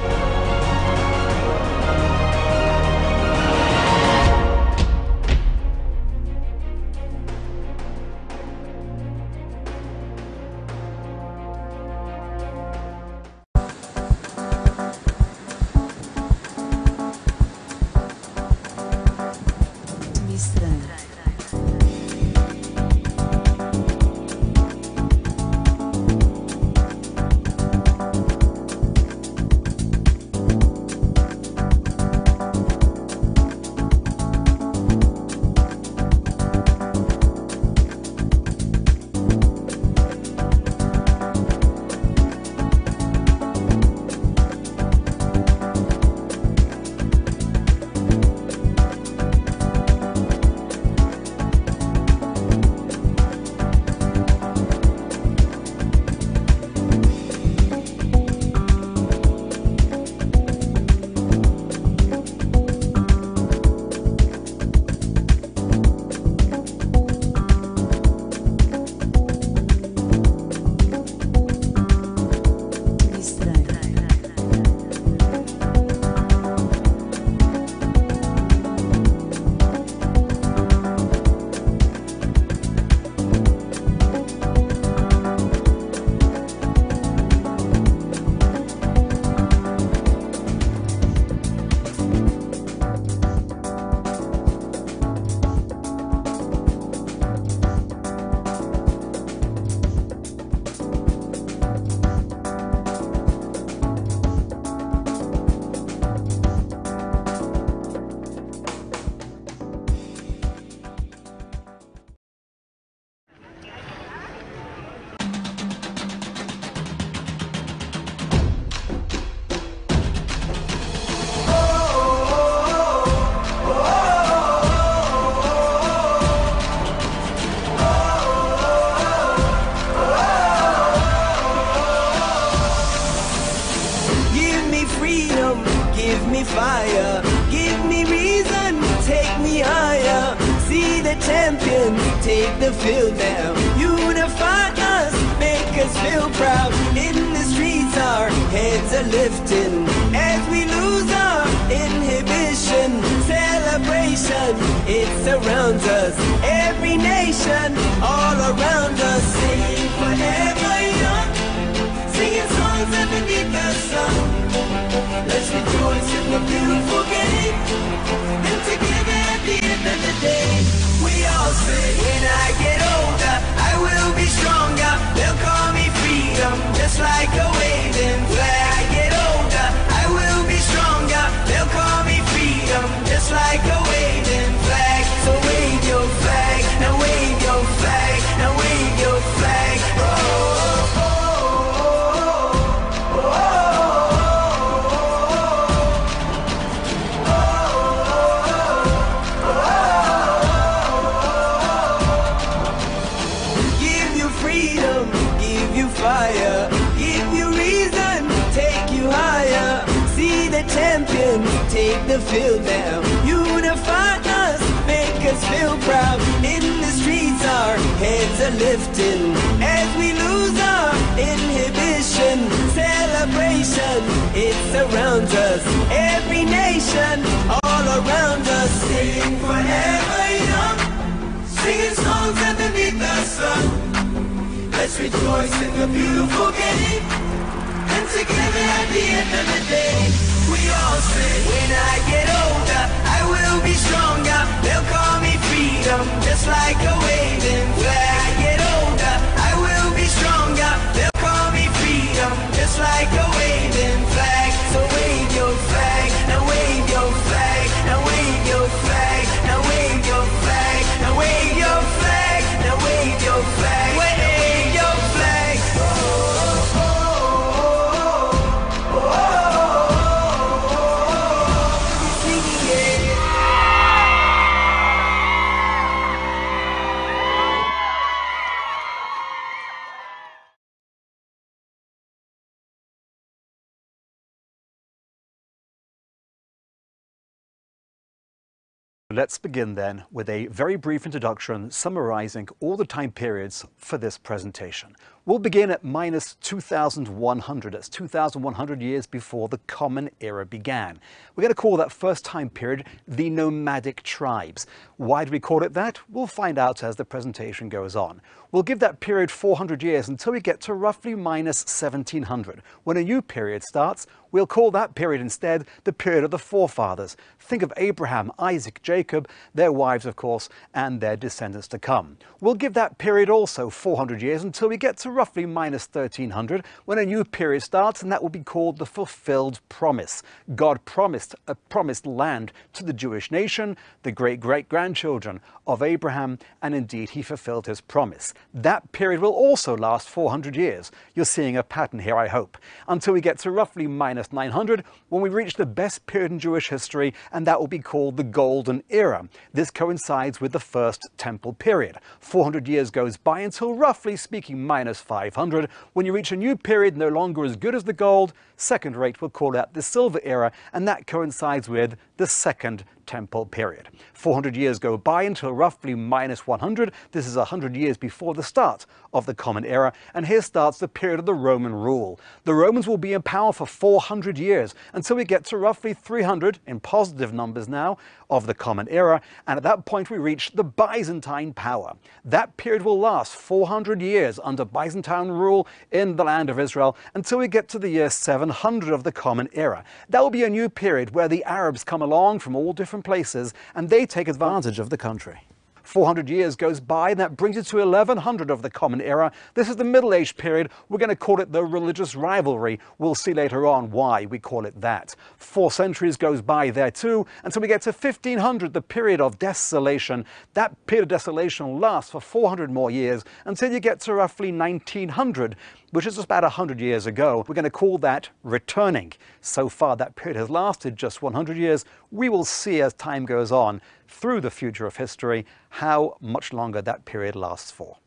Take the field now, unify us, make us feel proud. In the streets our heads are lifting as we lose our inhibition. Celebration, it surrounds us, every nation, all around us. Sing forever young, singing songs underneath the sun. Let's rejoice in the beautiful game, and together at the end of the day, we all say, when I get older, I will be stronger. They'll call me freedom, just like a waving flag. I get older, I will be stronger. They'll call me freedom, just like a waving flag. So wave your flag, now wave your flag, now wave your flag. Oh, oh, oh, oh, oh. the field now. Unify us, make us feel proud. In the streets our heads are lifting as we lose our inhibition. Celebration, it surrounds us. Every nation, all around us. Sing forever young, singing songs underneath the sun. Let's rejoice in the beautiful game, and together at the end of the day, we all say, when I get older, I will be stronger. They'll call me freedom, just like a waving flag. I get older, I will be stronger. They'll call me freedom, just like a waving flag. So wave your flag, now wave your flag, now wave your flag, now wave your flag, now wave your flag, now wave your flag, wave your flag. Oh, oh, oh, oh, oh, oh. Singing it. Let's begin then with a very brief introduction summarizing all the time periods for this presentation. We'll begin at minus 2100. That's 2100 years before the Common Era began. We're going to call that first time period the nomadic tribes. Why do we call it that? We'll find out as the presentation goes on. We'll give that period 400 years until we get to roughly minus 1700. When a new period starts, we'll call that period instead the period of the forefathers. Think of Abraham, Isaac, Jacob, their wives, of course, and their descendants to come. We'll give that period also 400 years until we get to roughly minus 1300, when a new period starts, and that will be called the fulfilled promise. God promised a promised land to the Jewish nation, the great-great-grandchildren of Abraham, and indeed he fulfilled his promise. That period will also last 400 years. You're seeing a pattern here, I hope, until we get to roughly minus 900, when we reach the best period in Jewish history, and that will be called the Golden Era. This coincides with the First Temple period. 400 years goes by until, roughly speaking, minus 500. When you reach a new period no longer as good as the gold, second rate, we'll call that the Silver Era, and that coincides with the Second Temple period. 400 years go by until roughly minus 100. This is 100 years before the start of the Common Era, and here starts the period of the Roman rule. The Romans will be in power for 400 years until we get to roughly 300, in positive numbers now, of the Common Era, and at that point we reach the Byzantine power. That period will last 400 years under Byzantine rule in the land of Israel until we get to the year 700 of the Common Era. That will be a new period where the Arabs come along from all different places and they take advantage of the country. 400 years goes by, and that brings it to 1100 of the Common Era. This is the Middle Age period. We're going to call it the religious rivalry. We'll see later on why we call it that. 4 centuries goes by there too, until we get to 1500, the period of desolation. That period of desolation lasts for 400 more years until you get to roughly 1900, which is just about 100 years ago. We're going to call that returning. So far, that period has lasted just 100 years. We will see as time goes on through the future of history how much longer that period lasts for.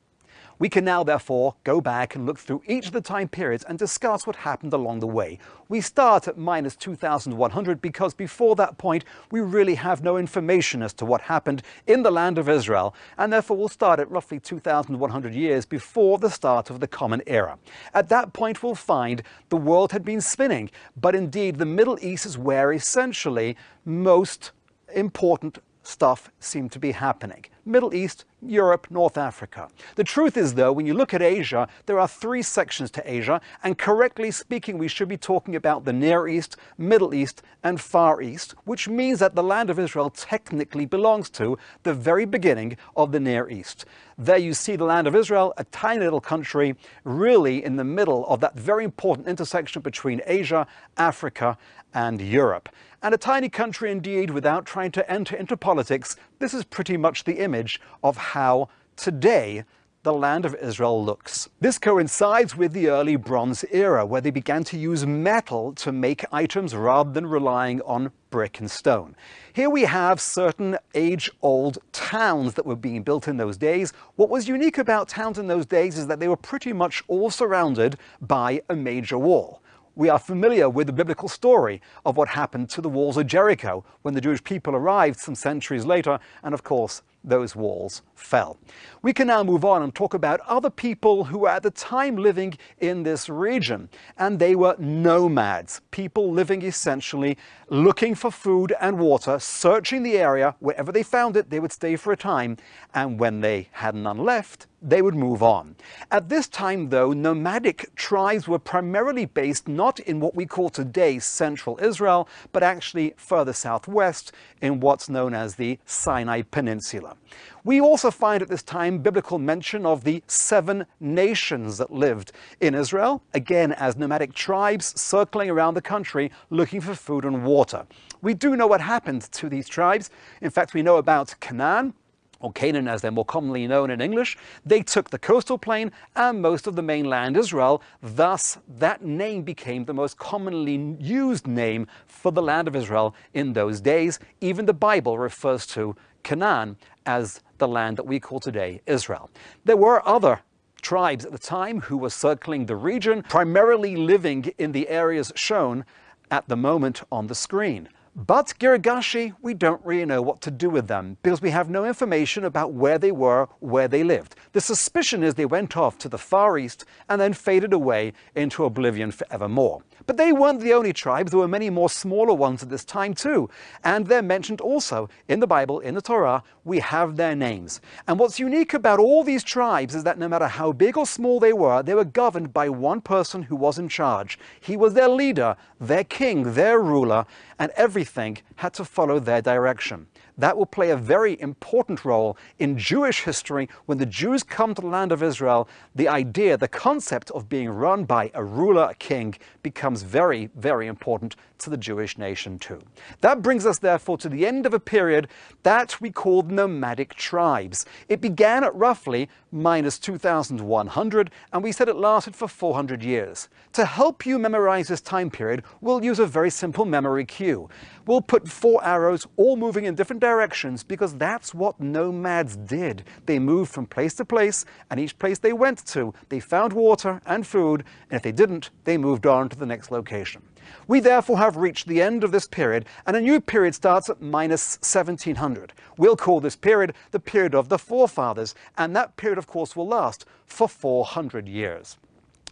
We can now, therefore, go back and look through each of the time periods and discuss what happened along the way. We start at minus 2100 because before that point, we really have no information as to what happened in the land of Israel, and therefore we'll start at roughly 2100 years before the start of the Common Era. At that point, we'll find the world had been spinning, but indeed the Middle East is where essentially most important stuff seemed to be happening. Middle East, Europe, North Africa. The truth is, though, when you look at Asia, there are 3 sections to Asia, and correctly speaking, we should be talking about the Near East, Middle East, and Far East, which means that the land of Israel technically belongs to the very beginning of the Near East. There you see the land of Israel, a tiny little country, really in the middle of that very important intersection between Asia, Africa, and Europe. And a tiny country indeed, without trying to enter into politics. This is pretty much the image of how today the land of Israel looks. This coincides with the early Bronze Era, where they began to use metal to make items rather than relying on brick and stone. Here we have certain age-old towns that were being built in those days. What was unique about towns in those days is that they were pretty much all surrounded by a major wall. we are familiar with the biblical story of what happened to the walls of Jericho when the Jewish people arrived some centuries later, and of course, those walls fell. We can now move on and talk about other people who were at the time living in this region, and they were nomads, people living essentially looking for food and water, searching the area. Wherever they found it, they would stay for a time, and when they had none left, they would move on. At this time, though, nomadic tribes were primarily based not in what we call today central Israel, but actually further southwest in what's known as the Sinai Peninsula. We also find at this time biblical mention of the 7 nations that lived in Israel, again as nomadic tribes circling around the country looking for food and water. We do know what happened to these tribes. In fact, we know about Canaan, or Canaan as they're more commonly known in English. They took the coastal plain and most of the mainland Israel. Thus, that name became the most commonly used name for the land of Israel in those days. Even the Bible refers to Canaan as the land that we call today Israel. There were other tribes at the time who were circling the region, primarily living in the areas shown at the moment on the screen. But Girgashi, we don't really know what to do with them because we have no information about where they were, where they lived. The suspicion is they went off to the Far East and then faded away into oblivion forevermore. But they weren't the only tribes. There were many more smaller ones at this time too. And they're mentioned also in the Bible, in the Torah. We have their names. And what's unique about all these tribes is that no matter how big or small they were governed by one person who was in charge. He was their leader, their king, their ruler, and everything had to follow their direction. That will play a very important role in Jewish history. When the Jews come to the land of Israel, the idea, the concept of being run by a ruler, a king, becomes very, very important to the Jewish nation too. That brings us therefore to the end of a period that we called nomadic tribes. It began at roughly minus 2,100, and we said it lasted for 400 years. To help you memorize this time period, we'll use a very simple memory cue. We'll put 4 arrows all moving in different directions because that's what nomads did. They moved from place to place, and each place they went to, they found water and food, and if they didn't, they moved on to the next location. We therefore have reached the end of this period, and a new period starts at minus 1700. We'll call this period the period of the forefathers, and that period, of course, will last for 400 years.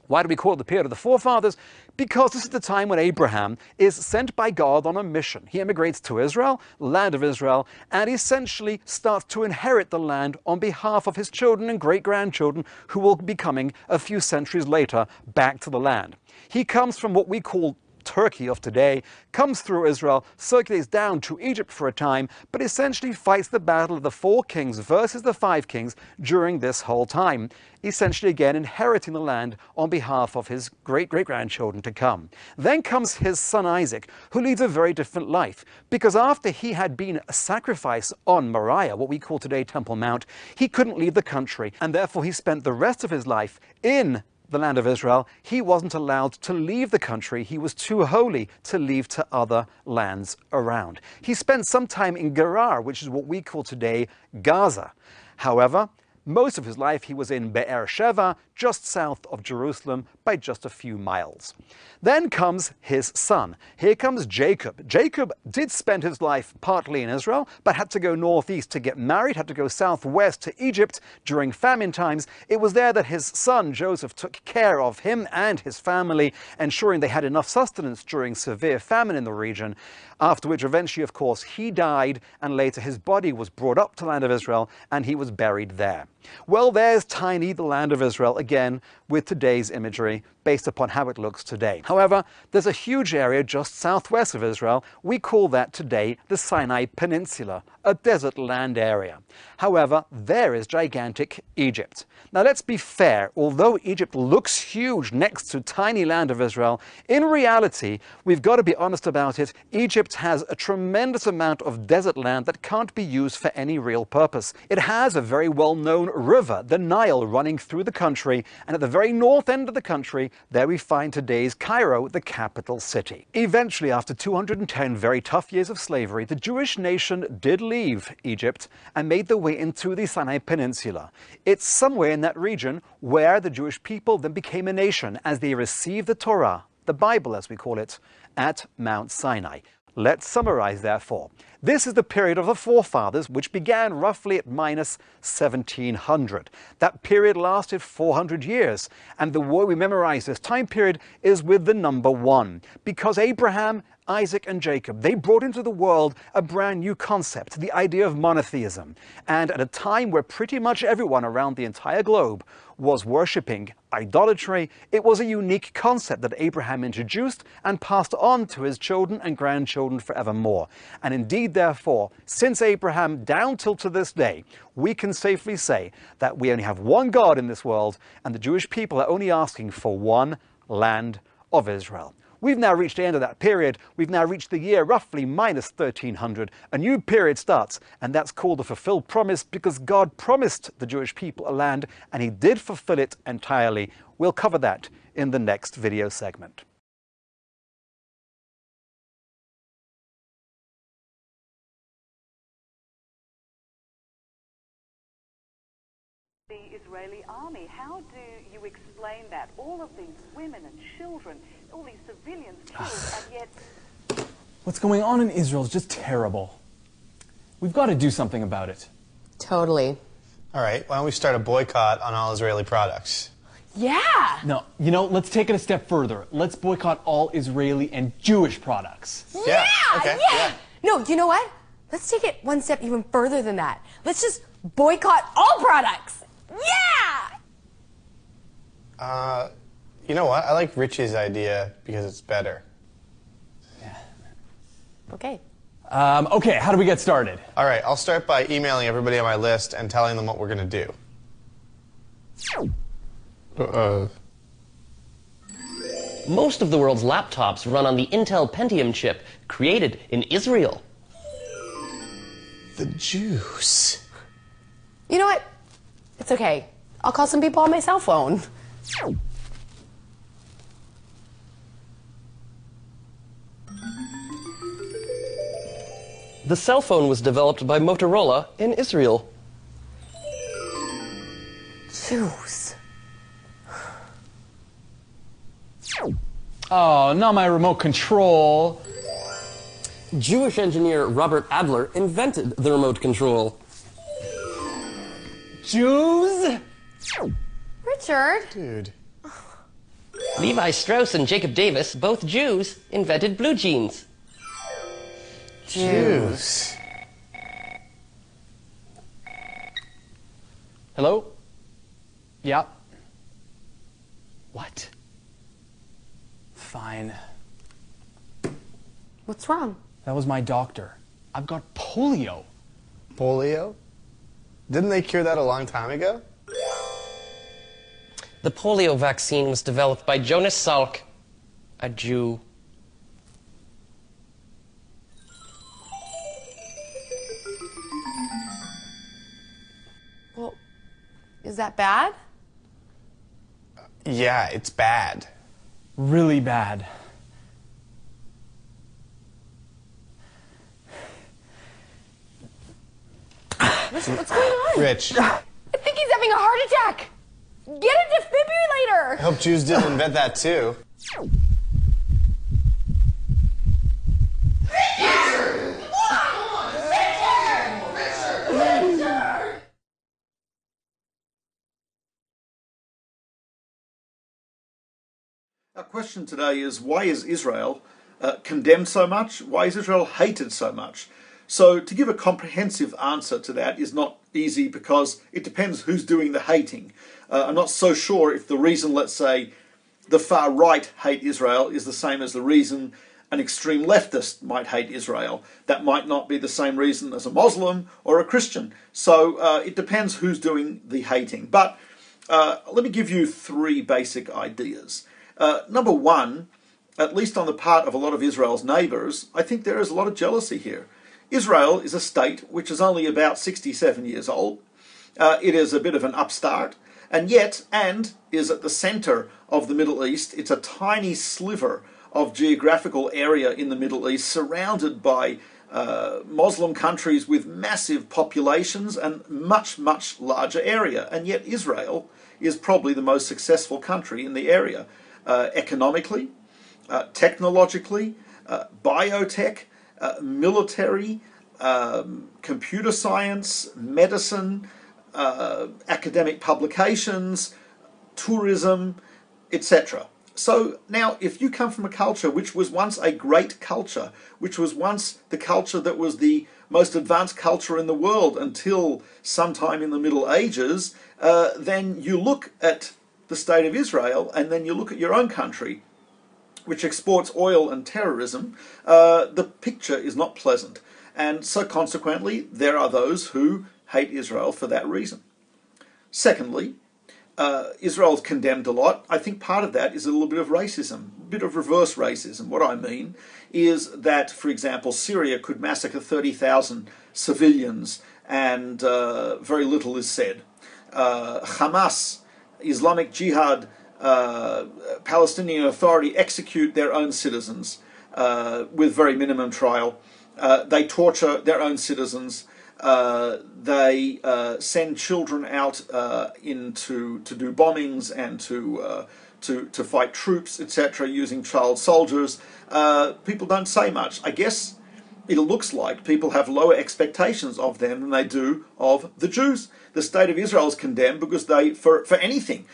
Why do we call it the period of the forefathers? Because this is the time when Abraham is sent by God on a mission. He emigrates to Israel, land of Israel, and essentially starts to inherit the land on behalf of his children and great-grandchildren who will be coming a few centuries later back to the land. He comes from what we call Turkey of today, comes through Israel, circulates down to Egypt for a time, but essentially fights the battle of the 4 kings versus the 5 kings during this whole time, essentially again inheriting the land on behalf of his great-great-grandchildren to come. Then comes his son Isaac, who leads a very different life, because after he had been a sacrifice on Moriah, what we call today Temple Mount, he couldn't leave the country, and therefore he spent the rest of his life in the land of Israel. He wasn't allowed to leave the country. He was too holy to leave to other lands around. He spent some time in Gerar, which is what we call today Gaza. However, most of his life he was in Be'er Sheva, just south of Jerusalem by just a few miles. Then comes his son. Here comes Jacob. Jacob did spend his life partly in Israel, but had to go northeast to get married, had to go southwest to Egypt during famine times. It was there that his son Joseph took care of him and his family, ensuring they had enough sustenance during severe famine in the region, after which eventually, of course, he died, and later his body was brought up to the land of Israel, and he was buried there. Well, there's tiny, the land of Israel, again, with today's imagery, based upon how it looks today. However, there's a huge area just southwest of Israel. We call that today the Sinai Peninsula, a desert land area. However, there is gigantic Egypt. Now let's be fair, although Egypt looks huge next to tiny land of Israel, in reality, we've got to be honest about it, Egypt has a tremendous amount of desert land that can't be used for any real purpose. It has a very well-known river, the Nile, running through the country, and at the very north end of the country, there we find today's Cairo, the capital city. Eventually, after 210 very tough years of slavery, the Jewish nation did leave Egypt and made their way into the Sinai Peninsula. It's somewhere in that region where the Jewish people then became a nation as they received the Torah, the Bible as we call it, at Mount Sinai. Let's summarize, therefore. This is the period of the forefathers, which began roughly at minus 1700. That period lasted 400 years, and the way we memorize this time period is with the number 1, because Abraham, Isaac, and Jacob, they brought into the world a brand new concept, the idea of monotheism. And at a time where pretty much everyone around the entire globe was worshipping idolatry, it was a unique concept that Abraham introduced and passed on to his children and grandchildren forevermore. And indeed, therefore, since Abraham down till to this day, we can safely say that we only have one God in this world, and the Jewish people are only asking for one land of Israel. We've now reached the end of that period. We've now reached the year roughly minus 1300. A new period starts, and that's called the fulfilled promise, because God promised the Jewish people a land, and he did fulfill it entirely. We'll cover that in the next video segment. The Israeli army, how do you explain that? All of these women and children, all these civilians killed, and yet... What's going on in Israel is just terrible. We've got to do something about it. Totally. All right, why don't we start a boycott on all Israeli products? Yeah! No, you know, let's take it a step further. Let's boycott all Israeli and Jewish products. Yeah! Yeah! No, you know what? Let's take it one step even further than that. Let's just boycott all products. Yeah! You know what? I like Rich's idea because it's better. Yeah. Okay. Okay, how do we get started? All right, I'll start by emailing everybody on my list and telling them what we're going to do. Most of the world's laptops run on the Intel Pentium chip, created in Israel. The Jews. You know what? It's okay. I'll call some people on my cell phone. The cell phone was developed by Motorola in Israel. Jews. Oh, not my remote control. Jewish engineer Robert Adler invented the remote control. Jews? Richard? Dude. Levi Strauss and Jacob Davis, both Jews, invented blue jeans. Jews. Hello? Yeah. What? Fine. What's wrong? That was my doctor. I've got polio. Polio? Didn't they cure that a long time ago? The polio vaccine was developed by Jonas Salk, a Jew. Well, is that bad? Yeah, it's bad. Really bad. What's going on? Rich. I think he's having a heart attack. Get a defibrillator. I hope Jews didn't invent that too. Our question today is, why is Israel condemned so much? Why is Israel hated so much? So to give a comprehensive answer to that is not easy, because it depends who's doing the hating. I'm not so sure if the reason, let's say, the far right hate Israel is the same as the reason an extreme leftist might hate Israel. That might not be the same reason as a Muslim or a Christian. So it depends who's doing the hating. But let me give you three basic ideas. Number one, at least on the part of a lot of Israel's neighbours, I think there is a lot of jealousy here. Israel is a state which is only about 67 years old. It is a bit of an upstart, and is at the centre of the Middle East. It's a tiny sliver of geographical area in the Middle East, surrounded by Muslim countries with massive populations and much, much larger area. And yet Israel is probably the most successful country in the area, economically, technologically, biotech, military, computer science, medicine, academic publications, tourism, etc. So now, if you come from a culture which was once a great culture, which was once the culture that was the most advanced culture in the world until sometime in the Middle Ages, then you look at the state of Israel and then you look at your own country, which exports oil and terrorism, the picture is not pleasant. And so consequently, there are those who hate Israel for that reason. Secondly, Israel's condemned a lot. I think part of that is a little bit of racism, a bit of reverse racism. What I mean is that, for example, Syria could massacre 30,000 civilians and very little is said. Hamas, Islamic Jihad, Palestinian Authority execute their own citizens with very minimum trial. They torture their own citizens. They send children out to do bombings and to fight troops, etc., using child soldiers. People don't say much. I guess it looks like people have lower expectations of them than they do of the Jews. The state of Israel is condemned because they, for anything,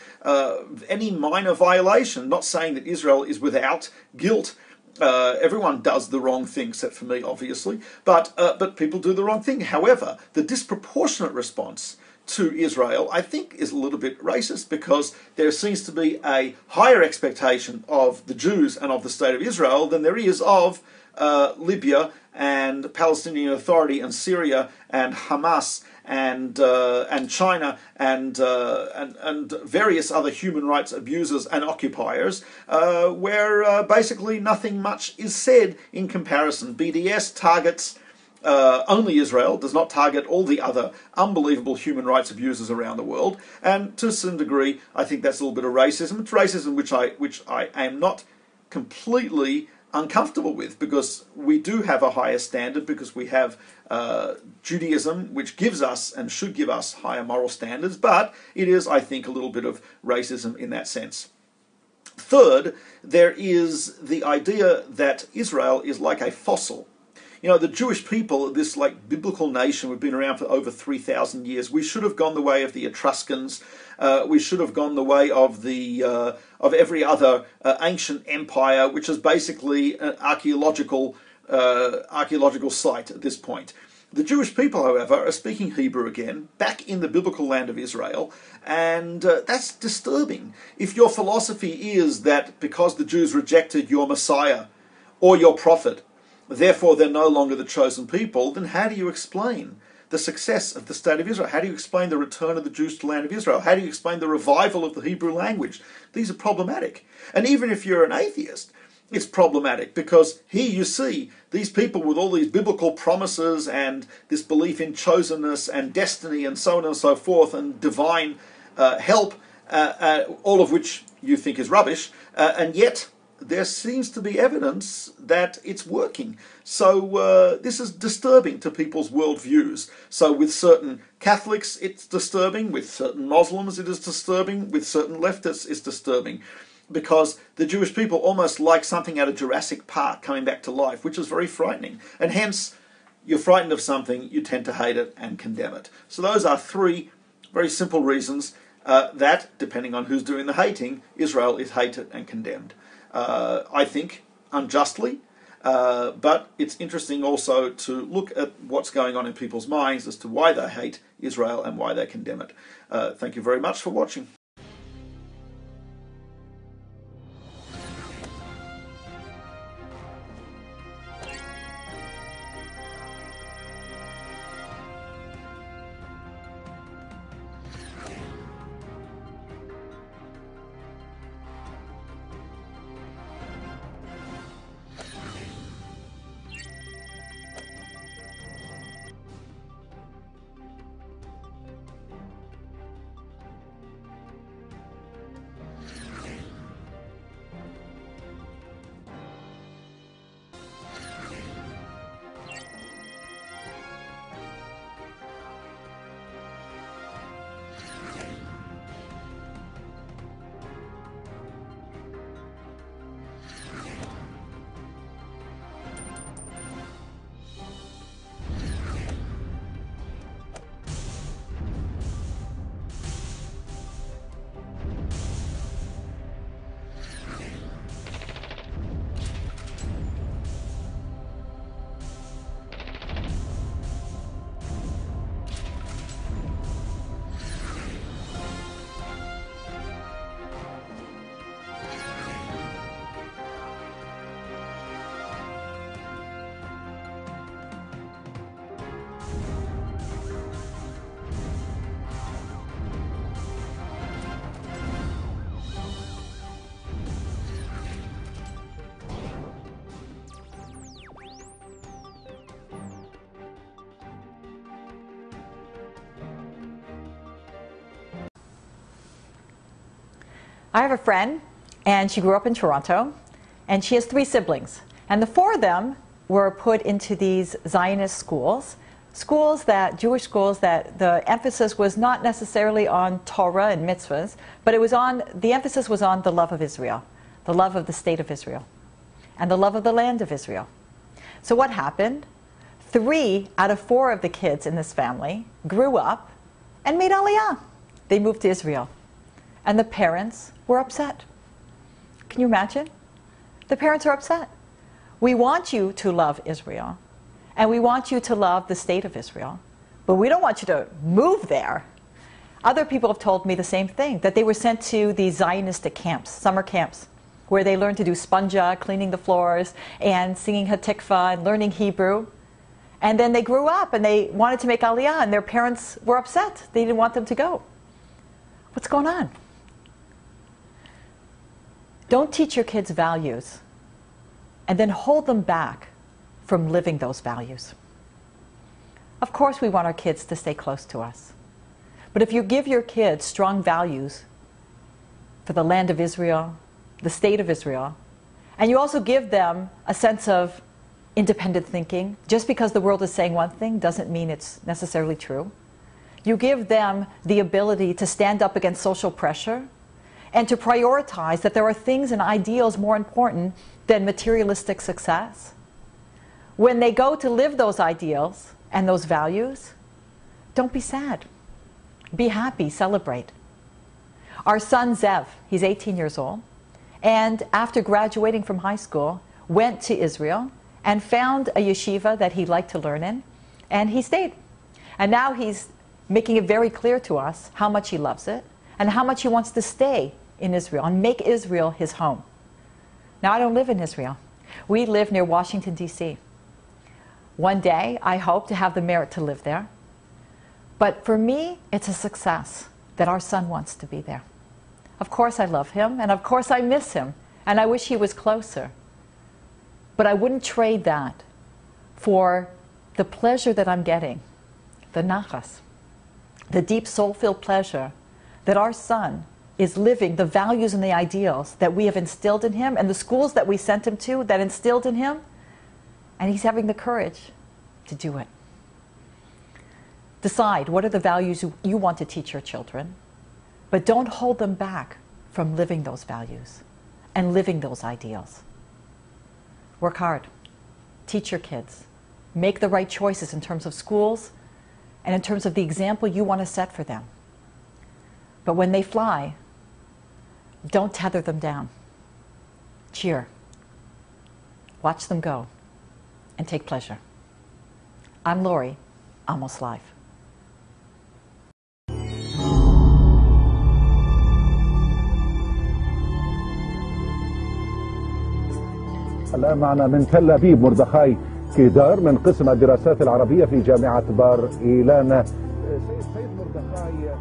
any minor violation, not saying that Israel is without guilt. Everyone does the wrong thing, except for me, obviously, but people do the wrong thing. However, the disproportionate response to Israel, I think, is a little bit racist, because there seems to be a higher expectation of the Jews and of the state of Israel than there is of Libya and Palestinian Authority and Syria and Hamas and China and various other human rights abusers and occupiers, where basically nothing much is said in comparison. BDS targets only Israel, does not target all the other unbelievable human rights abusers around the world, and to some degree I think that's a little bit of racism. It's racism which I am not completely uncomfortable with, because we do have a higher standard, because we have Judaism, which gives us and should give us higher moral standards, but it is, I think, a little bit of racism in that sense. Third, there is the idea that Israel is like a fossil. You know, the Jewish people, this like biblical nation, we've been around for over 3,000 years. We should have gone the way of the Etruscans. We should have gone the way of every other ancient empire, which is basically an archaeological site at this point. The Jewish people, however, are speaking Hebrew again, back in the biblical land of Israel, and that's disturbing. If your philosophy is that because the Jews rejected your Messiah or your prophet, therefore they're no longer the chosen people, then how do you explain the success of the state of Israel? How do you explain the return of the Jews to the land of Israel? How do you explain the revival of the Hebrew language? These are problematic. And even if you're an atheist, it's problematic, because here you see these people with all these biblical promises and this belief in chosenness and destiny and so on and so forth, and divine help, all of which you think is rubbish, and yet there seems to be evidence that it's working. So this is disturbing to people's worldviews. So with certain Catholics it's disturbing, with certain Muslims it is disturbing, with certain leftists it's disturbing, because the Jewish people almost like something out of Jurassic Park coming back to life, which is very frightening. And hence, you're frightened of something, you tend to hate it and condemn it. So those are three very simple reasons that, depending on who's doing the hating, Israel is hated and condemned. I think unjustly, but it's interesting also to look at what's going on in people's minds as to why they hate Israel and why they condemn it. Thank you very much for watching. I have a friend, and she grew up in Toronto, and she has 3 siblings. And the 4 of them were put into these Zionist schools, Jewish schools that the emphasis was not necessarily on Torah and mitzvahs, but the emphasis was on the love of Israel, the love of the state of Israel, and the love of the land of Israel. So what happened? 3 out of 4 of the kids in this family grew up and made Aliyah. They moved to Israel. And the parents were upset. Can you imagine? The parents are upset. We want you to love Israel, and we want you to love the state of Israel, but we don't want you to move there. Other people have told me the same thing, that they were sent to these Zionistic camps, summer camps, where they learned to do sponja, cleaning the floors, and singing Hatikva, and learning Hebrew. And then they grew up, and they wanted to make Aliyah, and their parents were upset. They didn't want them to go. What's going on? Don't teach your kids values and then hold them back from living those values. Of course we want our kids to stay close to us. But if you give your kids strong values for the land of Israel, the state of Israel, and you also give them a sense of independent thinking, just because the world is saying one thing doesn't mean it's necessarily true. You give them the ability to stand up against social pressure and to prioritize that there are things and ideals more important than materialistic success. When they go to live those ideals and those values, don't be sad. Be happy, celebrate. Our son Zev, he's 18 years old, and after graduating from high school, went to Israel and found a yeshiva that he liked to learn in, and he stayed. And now he's making it very clear to us how much he loves it and how much he wants to stay in Israel and make Israel his home. Now, I don't live in Israel. We live near Washington, D.C. One day, I hope to have the merit to live there. But for me, it's a success that our son wants to be there. Of course I love him, and of course I miss him, and I wish he was closer. But I wouldn't trade that for the pleasure that I'm getting, the nachas, the deep soul-filled pleasure that our son is living the values and the ideals that we have instilled in him, and the schools that we sent him to that instilled in him, and he's having the courage to do it. Decide what are the values you want to teach your children, but don't hold them back from living those values and living those ideals. Work hard. Teach your kids. Make the right choices in terms of schools and in terms of the example you want to set for them. But when they fly, don't tether them down. Cheer. Watch them go and take pleasure. I'm Lori, Almost Live. الآن معنا من تل أبيب مردخاي كيدار من قسم الدراسات العربية في جامعة بار إيلان. سيد مردخاي،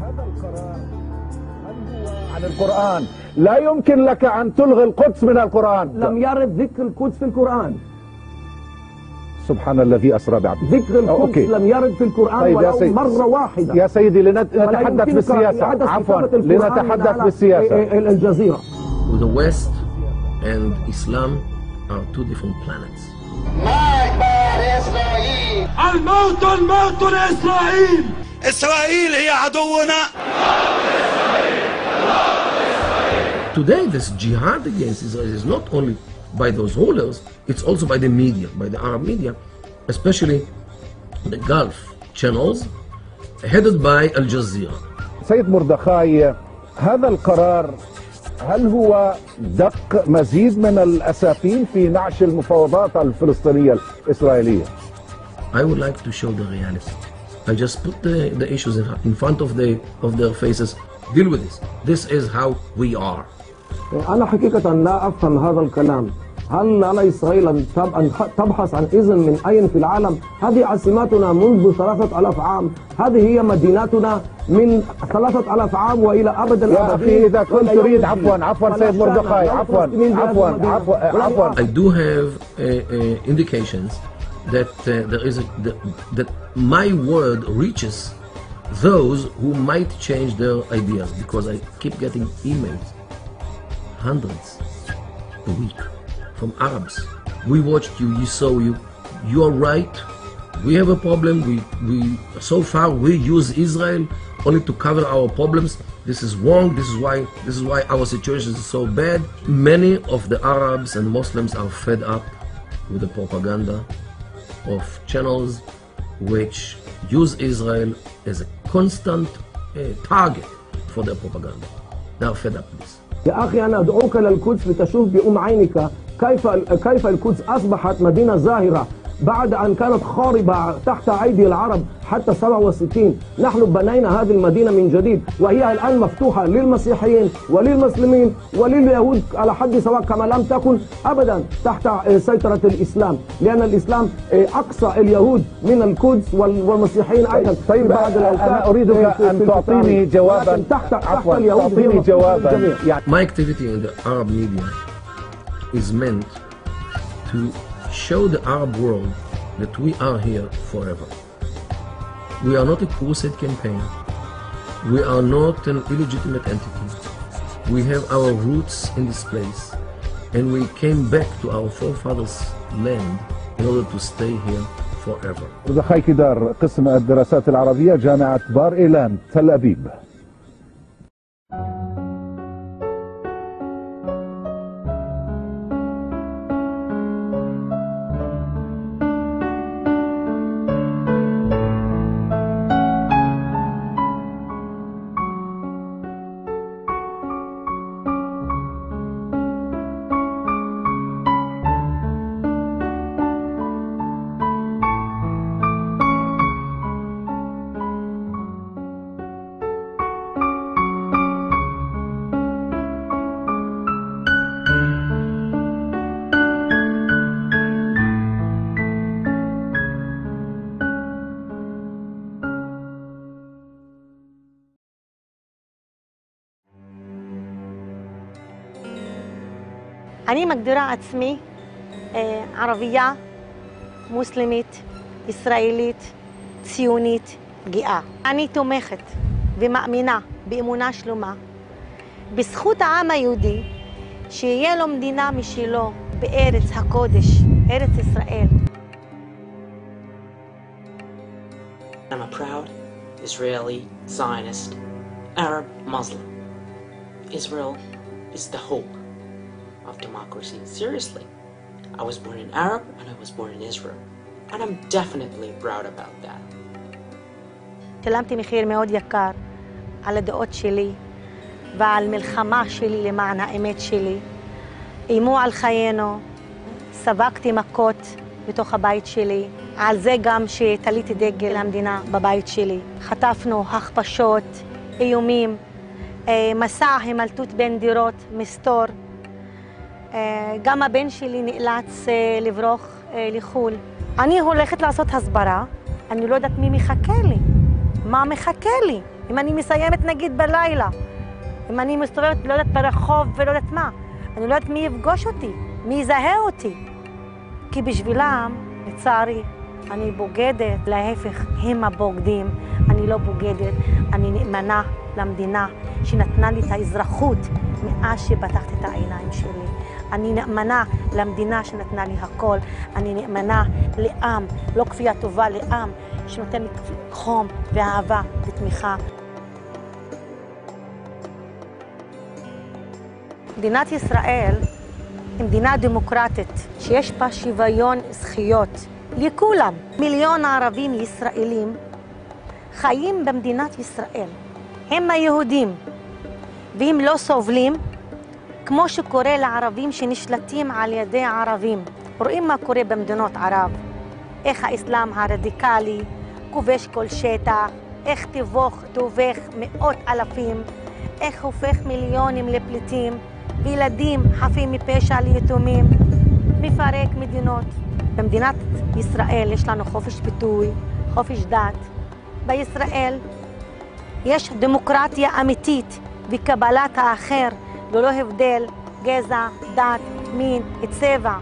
هذا القرار هل هو عن القرآن؟ لا يمكن لك أن تلغي القدس من القرآن. لم يرد ذكر القدس في القرآن. سبحان الذي أسرى بعبده. ذكر القدس لم يرد في القرآن طيب ولو مرة واحدة. يا سيدي لنتحدث بالسياسة. عفوا لنتحدث بالسياسة. الجزيرة. The West and Islam are two different planets. الموت الموت لإسرائيل. إسرائيل هي عدونا. Today this jihad against Israel is not only by those rulers, it's also by the media, by the Arab media, especially the Gulf channels headed by Al Jazeera. سيد مردخاي، هذا القرار هل هو دق مزيد من الأسافين في نعش المفاوضات الفلسطينية الإسرائيلية؟ I would like to show the reality. I just put the issues in front of their faces. Deal with this. This is how we are. أنا حقيقة لا أفهم هذا الكلام. هل على إسرائيل أن تبحث عن إذن من أين في العالم؟ هذه عاصمتنا منذ 3000 عام. هذه هي مدينتنا من 3000 عام وإلى أبد الآبدين. يا أخي إذا كنت تريد عفوا سيد مردخاي عفوا I do have indications that that my word reaches those who might change their ideas, because I keep getting emails hundreds a week from Arabs. We watched you, you saw you. You are right. We have a problem. We so far we use Israel only to cover our problems. This is wrong. This is why our situation is so bad. Many of the Arabs and Muslims are fed up with the propaganda of channels which use Israel as a constant target for their propaganda. They are fed up with this. يا أخي أنا أدعوك للقدس لتشوف بأم عينك كيف القدس أصبحت مدينة زاهرة بعد أن كانت خاربة تحت أيدي العرب حتى 67. نحن بنينا هذه المدينة من جديد وهي الآن مفتوحة للمسيحيين وللمسلمين ولليهود على حد سواء كما لم تكن أبدا تحت سيطرة الإسلام، لأن الإسلام أقصى اليهود من القدس والمسيحيين أيضا. طيب أنا أريدك أن تعطيني جوابا. عفوا تعطيني جوابا. My activity in the Arab media is meant to show the Arab world that we are here forever. We are not a crusade campaign. We are not an illegitimate entity. We have our roots in this place, and we came back to our forefathers' land in order to stay here forever. مردخاي كدار، قسم الدراسات العربية، جامعة بار إيلان، تل أبيب. אני מגדירה עצמי ערבייה, מוסלמית, ישראלית, ציונית, גאה. אני תומכת ומאמינה באמונה שלמה בזכות העם היהודי שיהיה לו מדינה משלו בארץ הקודש, ארץ ישראל. I'm a proud Israeli, Zionist, Arab Muslim. Israel is the hope of democracy. Seriously. I was born in Arab and I was born in Israel. And I'm definitely proud about that. שילמתי מחיר מאוד יקר על הדעות שלי ועל מלחמה שלי למען האמת שלי. איימו על חיינו, סבקתי מכות בתוך הבית שלי. על זה גם שתליתי דגל המדינה בבית שלי. חטפנו הכפשות, איומים, מסע המלטות בין דירות, מסתור. גם הבן שלי נאלץ לברוח לחול. אני הולכת לעשות הסברה, אני לא יודעת מי מחכה לי. מה מחכה לי? אם אני מסיימת נגיד בלילה, אם אני מסתובבת לא יודעת ברחוב ולא יודעת מה, אני לא יודעת מי יפגוש אותי, מי יזהה אותי. כי בשבילם, לצערי, אני בוגדת, להפך, הם הבוגדים. אני לא בוגדת, אני נאמנה למדינה שנתנה לי את האזרחות מאז שפתחת את העיניים שלי. אני נאמנה למדינה שנתנה לי הכל. אני נאמנה לעם, לא כפייה טובה, לעם שנותן לי חום ואהבה ותמיכה. מדינת ישראל היא מדינה דמוקרטית שיש בה שוויון זכויות לכולם. מיליון ערבים ישראלים חיים במדינת ישראל. הם היהודים, והם לא סובלים כמו שקורה לערבים שנשלטים על ידי ערבים. רואים מה קורה במדינות ערב, איך האסלאם הרדיקלי כובש כל שטח, איך טובח מאות אלפים, איך הופך מיליונים לפליטים, וילדים חפים מפשע ליתומים, מפרק מדינות. במדינת ישראל יש לנו חופש ביטוי, חופש דת. בישראל יש דמוקרטיה אמיתית וקבלת האחר ללא הבדל גזע, דת, מין, צבע.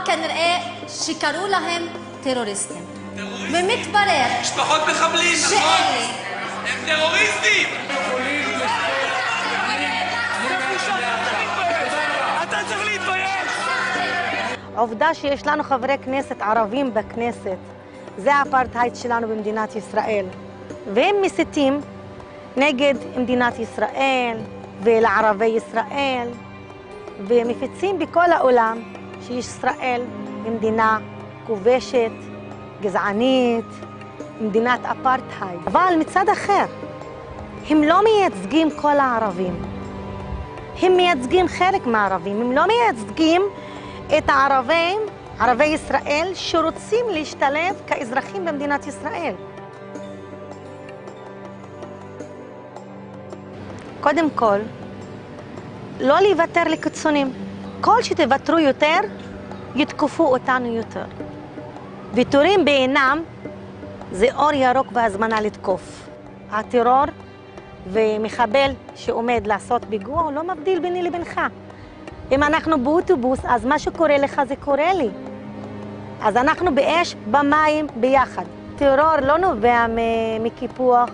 כנראה שקראו להם טרוריסטים. ומתברר משפחות מחבלים, נכון? הם טרוריסטים! עובדה שיש לנו חברי כנסת ערבים בכנסת, זה האפרטהייד שלנו במדינת ישראל. והם מסיתים נגד מדינת ישראל ולערבי ישראל, ומפיצים בכל העולם שישראל היא מדינה כובשת, גזענית, מדינת אפרטהייד. אבל מצד אחר, הם לא מייצגים כל הערבים. הם מייצגים חלק מהערבים, הם לא מייצגים את הערבים, ערבי ישראל, שרוצים להשתלב כאזרחים במדינת ישראל. קודם כל, לא לוותר לקיצונים. כל שתוותרו יותר, יתקפו אותנו יותר. ויתורים בעינם זה אור ירוק והזמנה לתקוף. הטרור ומחבל שעומד לעשות פיגוע הוא לא מבדיל ביני לבינך. אם אנחנו באוטובוס, אז מה שקורה לך זה קורה לי. אז אנחנו באש, במים, ביחד. טרור לא נובע מקיפוח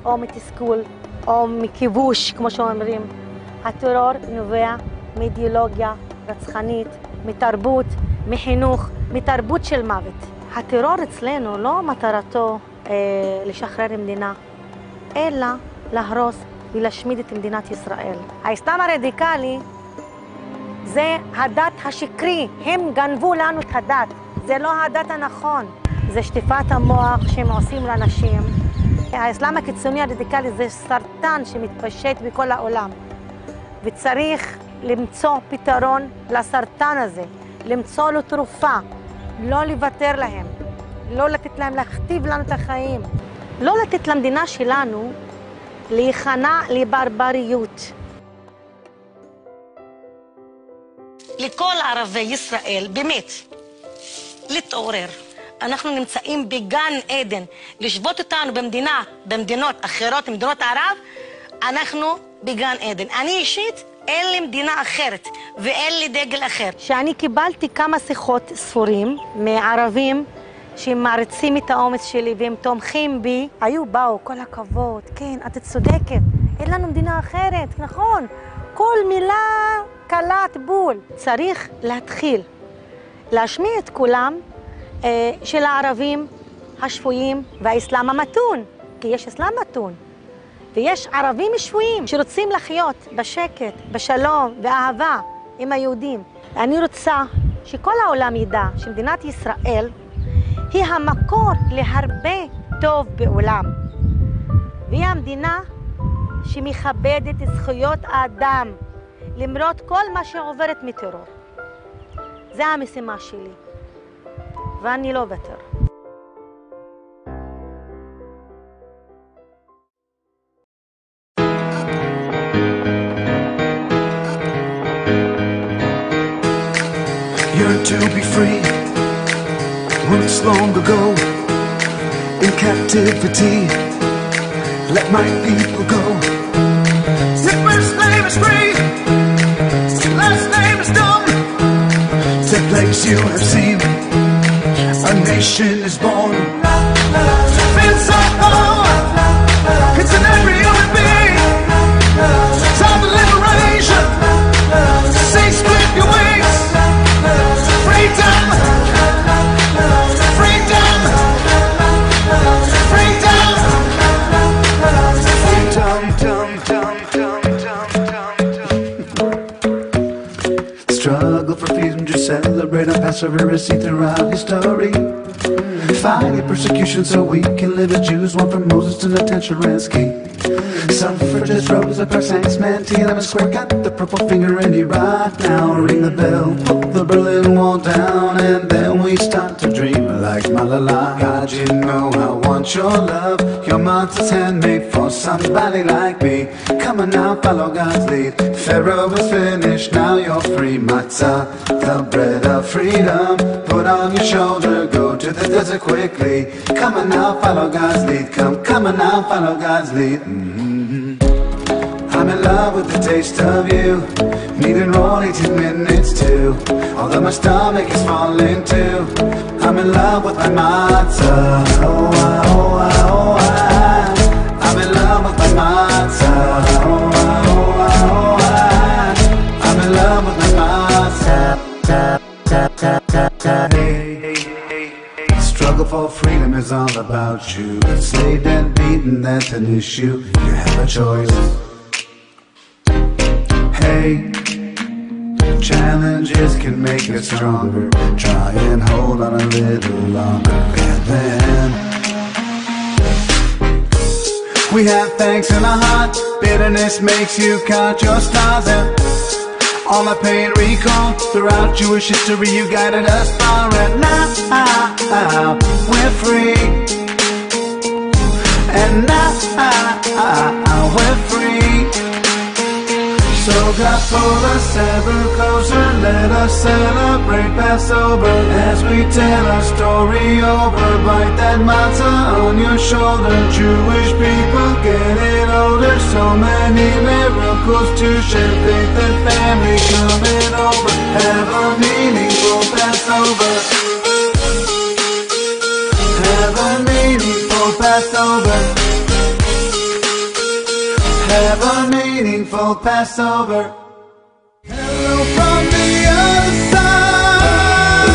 או מתסכול או מכיבוש, כמו שאומרים. הטרור נובע מאידיאולוגיה רצחנית, מתרבות, מחינוך, מתרבות של מוות. הטרור אצלנו לא מטרתו לשחרר מדינה, אלא להרוס ולהשמיד את מדינת ישראל. האסלאם הרדיקלי זה הדת השקרי, הם גנבו לנו את הדת, זה לא הדת הנכון, זה שטיפת המוח שהם עושים לאנשים. האסלאם הקיצוני הרדיקלי זה סרטן שמתפשט בכל העולם, וצריך למצוא פתרון לסרטן הזה, למצוא לו תרופה, לא לוותר להם, לא לתת להם להכתיב לנו את החיים, לא לתת למדינה שלנו להיכנע לברבריות. לכל ערבי ישראל, באמת, להתעורר. אנחנו נמצאים בגן עדן. לשבות אותנו במדינות אחרות, במדינות ערב, אנחנו בגן עדן. אני אישית, אין לי מדינה אחרת ואין לי דגל אחר. שאני קיבלתי כמה שיחות ספורים מערבים שמעריצים את האומץ שלי והם תומכים בי. באו, כל הכבוד, כן, את צודקת, אין לנו מדינה אחרת, נכון? כל מילה קלת בול. צריך להתחיל להשמיע את כולם של הערבים השפויים והאסלאם המתון, כי יש אסלאם מתון ויש ערבים שפויים שרוצים לחיות בשקט, בשלום ואהבה עם היהודים. אני רוצה שכל העולם ידע שמדינת ישראל היא המקור להרבה טוב בעולם, והיא המדינה שמכבדת את זכויות האדם למרות כל מה שעוברת מטרור. זה המשימה שלי, ואני לא אוותר. Yearn to be free, once long ago, in captivity, let my people go. Your first name is free, last name is dumb. The plagues you have seen, a nation is born. Been so long, it's in every human being. Time for liberation, say split your wings. Freedom, freedom, freedom, struggle for freedom to celebrate our past heresy throughout history. Fighting persecution so we can live as Jews, one from Moses to Natasha. Suffragists rose up our saints, man, Tiananmen Square got the purple finger in it right now. Ring the bell, pull the Berlin Wall down, and then we start to dream like Malala. God, you know I want your love. Your monster's handmade for somebody like me. Come on now, follow God's lead. Pharaoh was finished, now you're free. Matzah, the bread of freedom. Put on your shoulder, go to the desert quickly. Come on now, follow God's lead. Come on now, follow God's lead. I'm in love with the taste of you. Need and roll 18 minutes too. Although my stomach is falling too. I'm in love with my matzah. Oh, oh, oh, I'm in love with my matzah. Oh, oh, oh, I'm in love with my matzah. struggle for freedom is all about you. Enslaved and beaten, that's an issue. You have a choice. Hey, challenges can make us stronger. Try and hold on a little longer. And then we have thanks in our heart. Bitterness makes you count your stars, and all the pain recall throughout Jewish history. You guided us far, and now we're free. And now we're free. So God pull us ever closer. Let us celebrate Passover as we tell our story over. Bite that matzah on your shoulder. Jewish people getting older. So many miracles to share. Faith and family coming over. Have a meaningful Passover. Have a meaningful Passover. Have a meaningful Passover. Hello from the other side.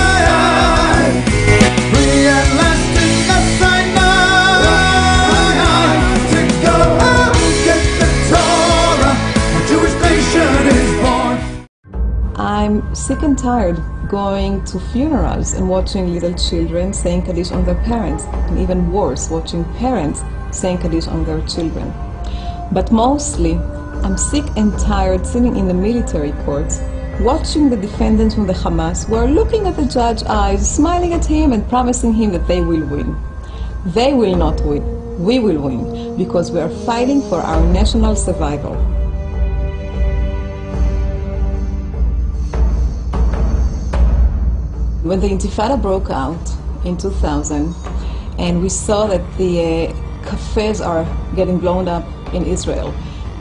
We at last in the Sinai to go out and get the Torah. A Jewish nation is born. I'm sick and tired going to funerals and watching little children saying Kaddish on their parents, and even worse, watching parents saying Kaddish on their children. But mostly, I'm sick and tired sitting in the military courts, watching the defendants from the Hamas who are looking at the judge's eyes, smiling at him and promising him that they will win. They will not win. We will win, because we are fighting for our national survival. When the Intifada broke out in 2000, and we saw that the cafes are getting blown up in Israel,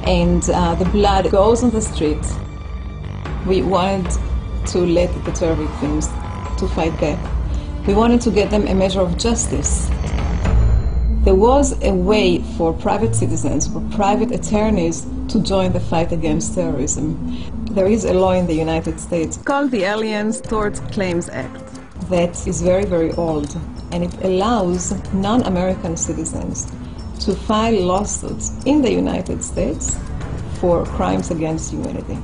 and the blood goes on the streets, we wanted to let the terror victims to fight back. We wanted to get them a measure of justice. There was a way for private citizens, for private attorneys to join the fight against terrorism. There is a law in the United States called the Aliens Tort Claims Act that is very, very old, and it allows non-American citizens to file lawsuits in the United States for crimes against humanity.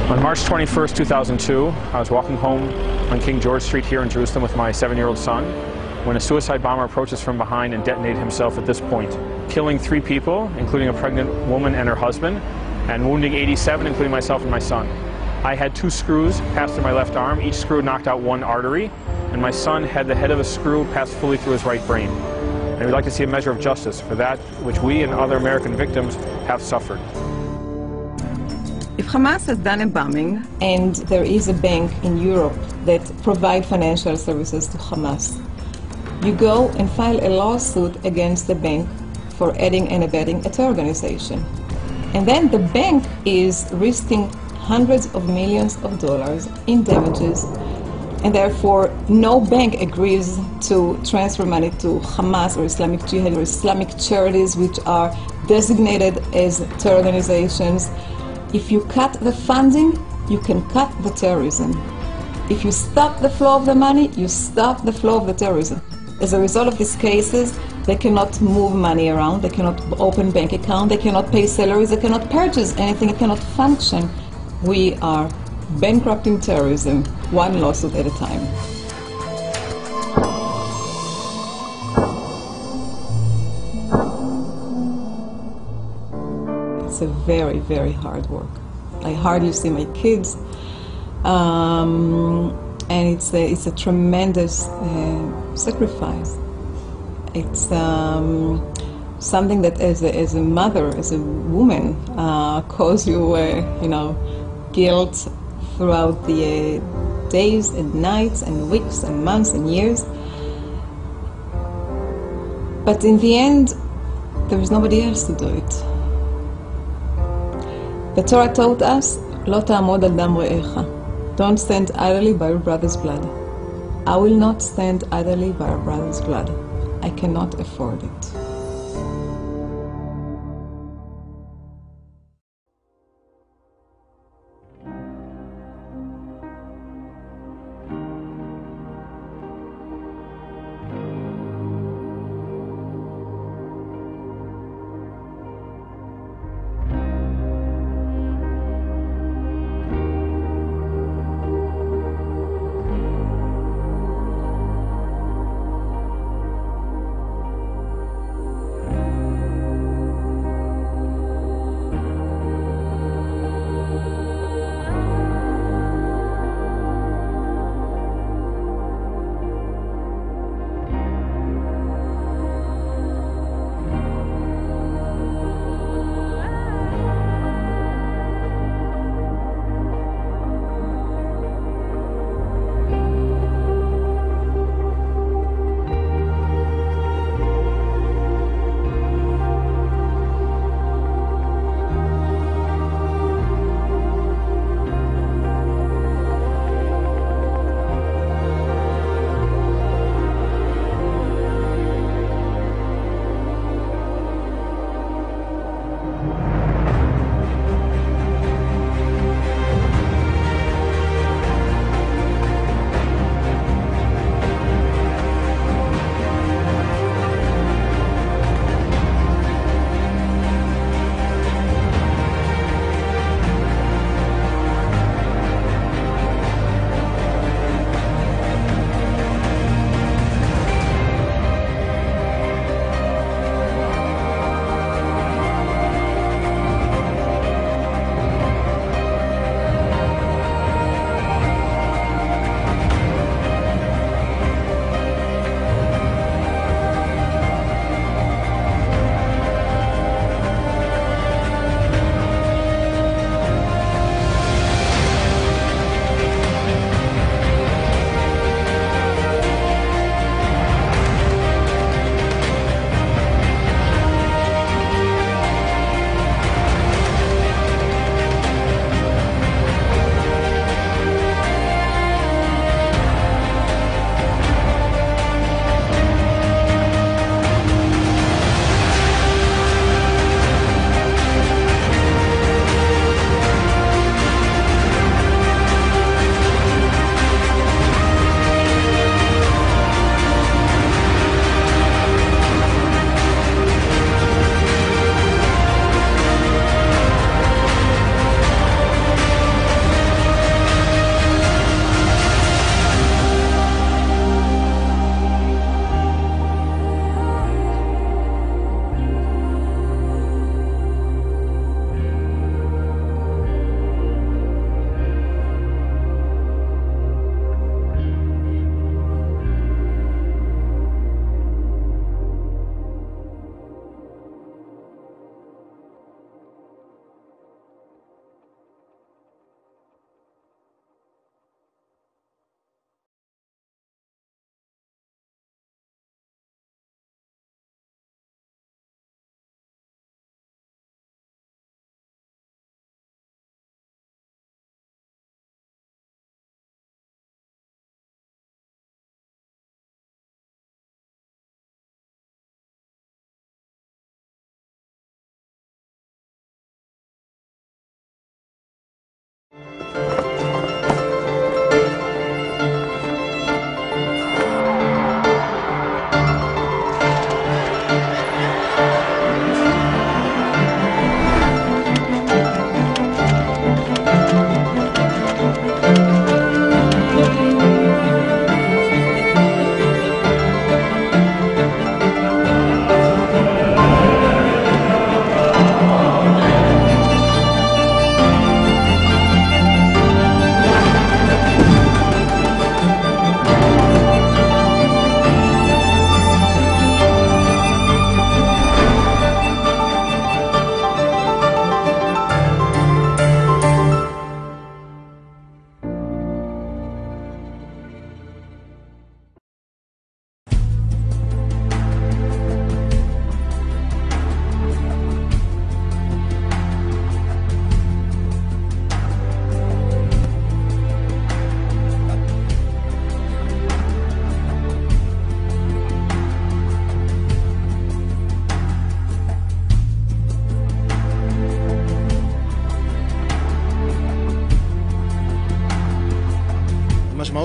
On March 21st, 2002, I was walking home on King George Street here in Jerusalem with my 7-year-old son when a suicide bomber approached us from behind and detonated himself at this point, killing 3 people, including a pregnant woman and her husband, and wounding 87, including myself and my son. I had 2 screws passed through my left arm. Each screw knocked out 1 artery, and my son had the head of a screw passed fully through his right brain. And we'd like to see a measure of justice for that which we and other American victims have suffered. If Hamas has done a bombing, and there is a bank in Europe that provides financial services to Hamas, you go and file a lawsuit against the bank for aiding and abetting a terror organization. And then the bank is risking hundreds of millions of dollars in damages, and therefore no bank agrees to transfer money to Hamas or Islamic Jihad or Islamic charities which are designated as terror organizations. If you cut the funding, you can cut the terrorism. If you stop the flow of the money, you stop the flow of the terrorism. As a result of these cases, they cannot move money around, they cannot open bank account, they cannot pay salaries, they cannot purchase anything, it cannot function. We are bankrupting terrorism, one lawsuit at a time. It's a very, very hard work. I hardly see my kids, and it's a tremendous sacrifice. It's something that, as a mother, as a woman, causes you, guilt throughout the days and nights and weeks and months and years. But in the end, there is nobody else to do it. The Torah taught us, "Lo ta'amod al dam re'echa." Don't stand idly by your brother's blood. I will not stand idly by our brother's blood. I cannot afford it.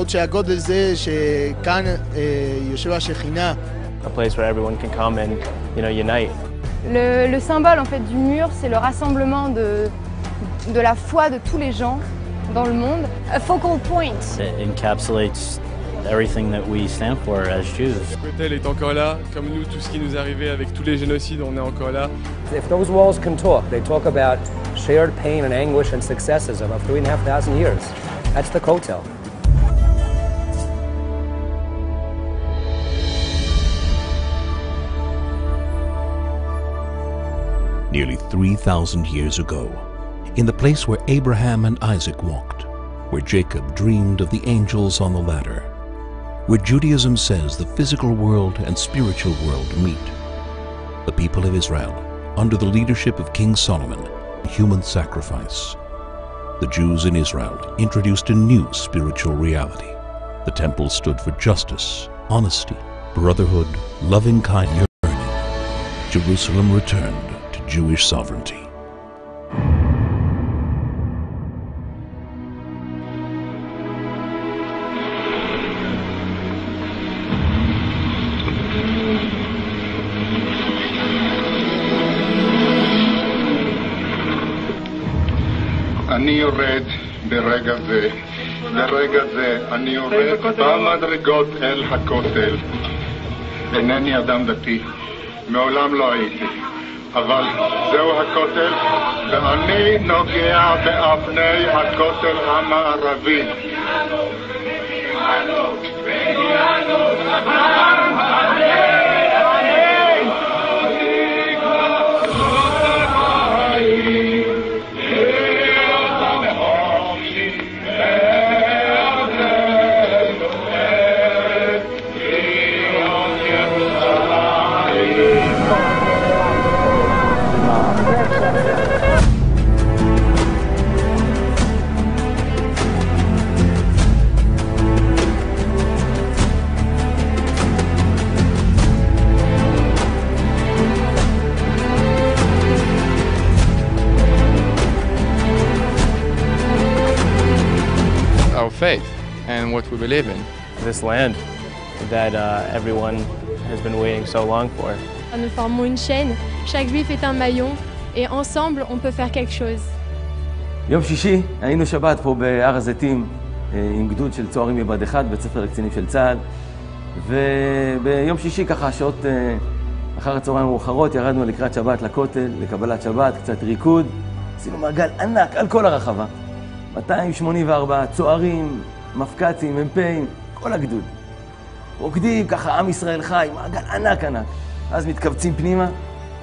המשמעות של הגודל זה שכאן יושב השכינה. A place where everyone can come and, unite. Le symbole en fait du mur, c'est le rassemblement de la foi de tous les gens dans le monde. A focal point. It encapsulates everything that we stand for as Jews. L'hôtel est encore là, comme nous, tout ce qui nous est arrivé avec tous les génocides, on est encore là. If those walls can talk, they talk about shared pain and anguish and successes of 3,500 years. That's the Kotel. Nearly 3,000 years ago, in the place where Abraham and Isaac walked, where Jacob dreamed of the angels on the ladder, where Judaism says the physical world and spiritual world meet, the people of Israel, under the leadership of King Solomon, human sacrifice. The Jews in Israel introduced a new spiritual reality. The temple stood for justice, honesty, brotherhood, loving-kind yearning. Jerusalem returned to Jewish sovereignty. אני יורד ברגע זה אני יורד במדרגות אל הכותל. אינני אדם דתי, מעולם לא הייתי, אבל זהו הכותל, ואני נוגע באבני הכותל המערבי. Faith and what we believe in. This land that everyone has been waiting so long for. Nous formons une chaîne, chaque juif est un maillon, et ensemble on peut faire quelque chose. יום שישי היינו שבת פה בהר הזיתים עם גדוד של צוערים מבה"ד 1, בית ספר לקצינים של צה"ל, וביום שישי ככה שעות אחר הצהריים מאוחרות ירדנו לקראת שבת לכותל, לקבלת שבת, קצת ריקוד, עשינו מעגל ענק על כל הרחבה. 284 צוערים, מפקצים, מ"פים, כל הגדוד. רוקדים ככה, עם ישראל חי, מעגל ענק ענק. אז מתכווצים פנימה,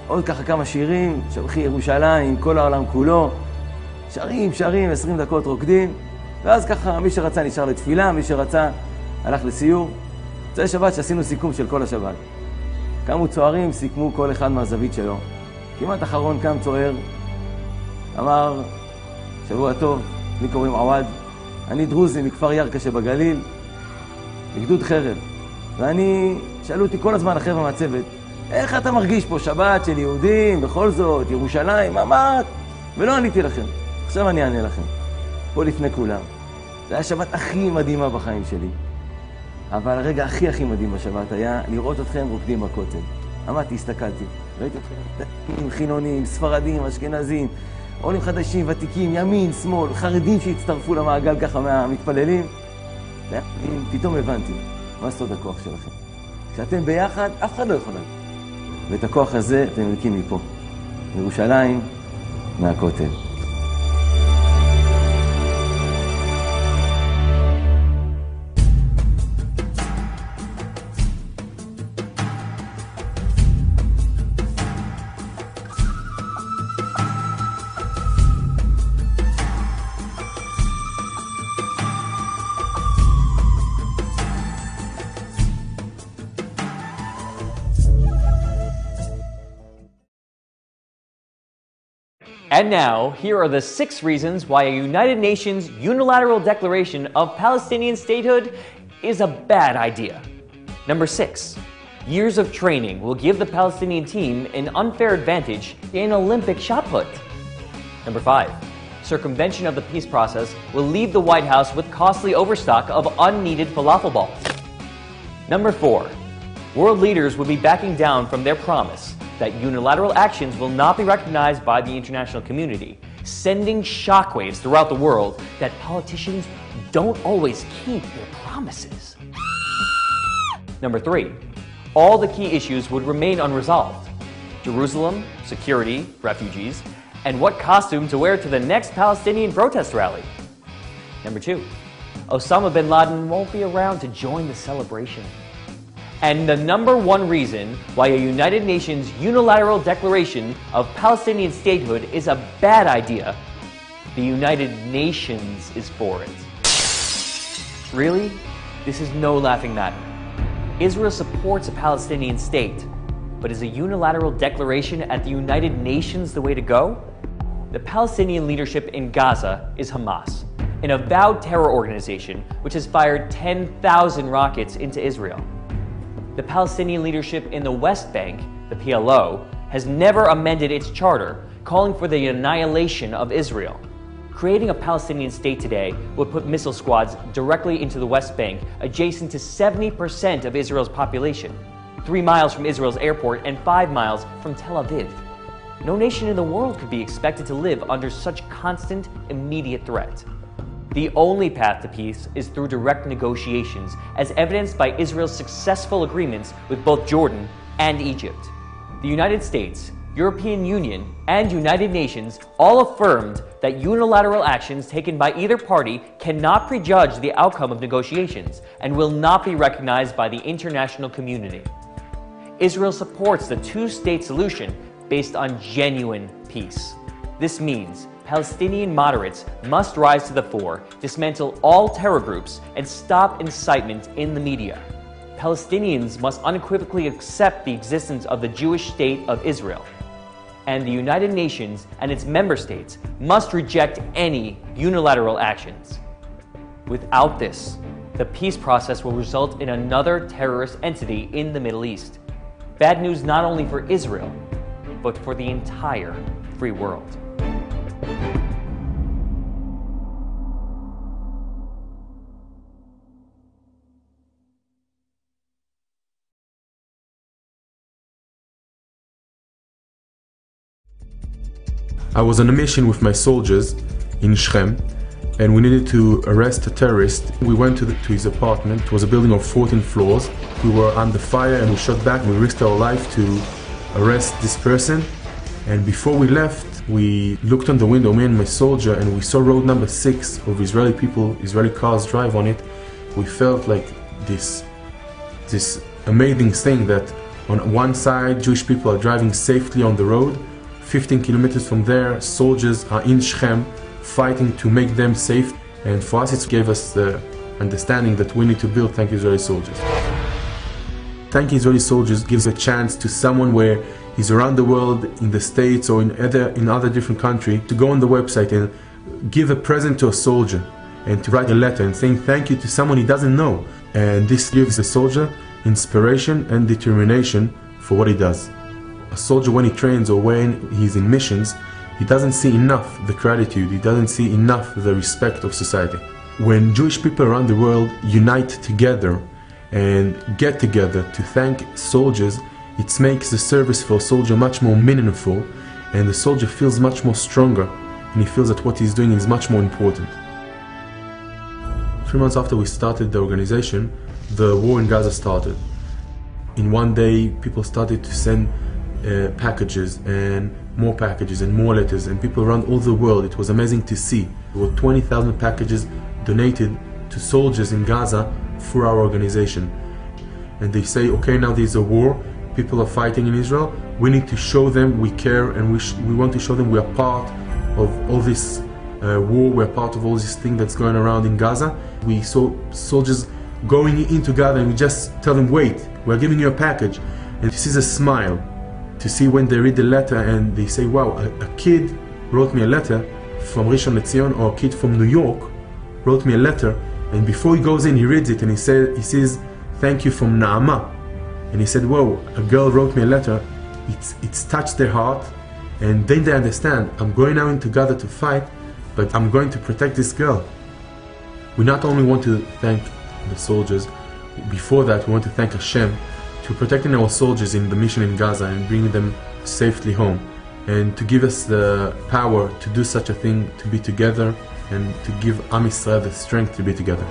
עוד ככה כמה שירים, שבחי ירושלים, כל העולם כולו. שרים, 20 דקות רוקדים. ואז ככה מי שרצה נשאר לתפילה, מי שרצה הלך לסיור. זה שבת שעשינו סיכום של כל השבת. קמו צוערים, סיכמו כל אחד מהזווית שלו. כמעט אחרון קם צוער, אמר, שבוע טוב, לי קוראים עווד, אני דרוזי מכפר ירכא שבגליל, בגדוד חרב. ואני, שאלו אותי כל הזמן החבר'ה מהצוות, איך אתה מרגיש פה שבת של יהודים, בכל זאת, ירושלים, מה? ולא עניתי לכם. עכשיו אני אענה לכם. פה לפני כולם. זה היה השבת הכי מדהימה בחיים שלי. אבל הרגע הכי מדהים בשבת היה לראות אתכם רוקדים בכותל. עמדתי, הסתכלתי. ראיתי אתכם, דתיים, חילונים, ספרדים, אשכנזים, עולים חדשים, ותיקים, ימין, שמאל, חרדים שהצטרפו למעגל ככה מהמתפללים. פתאום הבנתי, מה סוד הכוח שלכם? כשאתם ביחד, אף אחד לא יכול להגיד. ואת הכוח הזה אתם מלקים מפה. מירושלים, מהכותל. And now, here are the 6 reasons why a United Nations unilateral declaration of Palestinian statehood is a bad idea. Number 6. Years of training will give the Palestinian team an unfair advantage in Olympic shot put. Number 5. circumvention of the peace process will leave the White House with costly overstock of unneeded falafel balls. Number 4. World leaders will be backing down from their promise that unilateral actions will not be recognized by the international community, sending shockwaves throughout the world that politicians don't always keep their promises. Number 3. All the key issues would remain unresolved. Jerusalem, security, refugees, and what costume to wear to the next Palestinian protest rally. Number 2. Osama bin Laden won't be around to join the celebration. And the number 1 reason why a United Nations unilateral declaration of Palestinian statehood is a bad idea, the United Nations is for it. Really? This is no laughing matter. Israel supports a Palestinian state, but is a unilateral declaration at the United Nations the way to go? The Palestinian leadership in Gaza is Hamas, an avowed terror organization which has fired 10,000 rockets into Israel. The Palestinian leadership in the West Bank, the PLO, has never amended its charter, calling for the annihilation of Israel. Creating a Palestinian state today would put missile squads directly into the West Bank, adjacent to 70% of Israel's population, 3 miles from Israel's airport and 5 miles from Tel Aviv. No nation in the world could be expected to live under such constant, immediate threat. The only path to peace is through direct negotiations, as evidenced by Israel's successful agreements with both Jordan and Egypt. The United States, European Union, and United Nations all affirmed that unilateral actions taken by either party cannot prejudge the outcome of negotiations and will not be recognized by the international community. Israel supports the two-state solution based on genuine peace. This means Palestinian moderates must rise to the fore, dismantle all terror groups, and stop incitement in the media. Palestinians must unequivocally accept the existence of the Jewish state of Israel. And the United Nations and its member states must reject any unilateral actions. Without this, the peace process will result in another terrorist entity in the Middle East. Bad news not only for Israel, but for the entire free world. I was on a mission with my soldiers in Shechem, and we needed to arrest a terrorist. We went to his apartment. It was a building of 14 floors. We were under fire and we shot back. We risked our life to arrest this person. And before we left, we looked on the window, me and my soldier, and we saw road number 6 of Israeli people, Israeli cars drive on it. We felt like this amazing thing that on one side, Jewish people are driving safely on the road. 15 kilometers from there, soldiers are in Shechem fighting to make them safe. And for us, it gave us the understanding that we need to build Thank Israeli Soldiers. Thank Israeli Soldiers gives a chance to someone where he's around the world, in the States or in other different countries, to go on the website and give a present to a soldier and to write a letter and saying thank you to someone he doesn't know. And this gives the soldier inspiration and determination for what he does. A soldier, when he trains or when he's in missions, he doesn't see enough the gratitude, he doesn't see enough the respect of society. When Jewish people around the world unite together and get together to thank soldiers, it makes the service for a soldier much more meaningful, and the soldier feels much more stronger, and he feels that what he's doing is much more important. 3 months after we started the organization, the war in Gaza started. In one day, people started to send packages and more letters, and people around all the world. It was amazing to see. There were 20,000 packages donated to soldiers in Gaza through our organization. And they say, okay, now there's a war, people are fighting in Israel, we need to show them we care, and we want to show them we are part of all this war, we're part of all this thing that's going around in Gaza. We saw soldiers going into Gaza and we just tell them, wait, we're giving you a package. And this is a smile to see when they read the letter and they say, wow, a kid wrote me a letter from Rishon LeZion, or a kid from New York wrote me a letter, and before he goes in he reads it and he says thank you from Naama, and he said, whoa, a girl wrote me a letter, it's touched their heart, and then they understand, I'm going now into Gaza to fight, but I'm going to protect this girl. We not only want to thank the soldiers, before that we want to thank Hashem to protecting our soldiers in the mission in Gaza and bringing them safely home, and to give us the power to do such a thing, to be together, and to give Am Yisrael the strength to be together.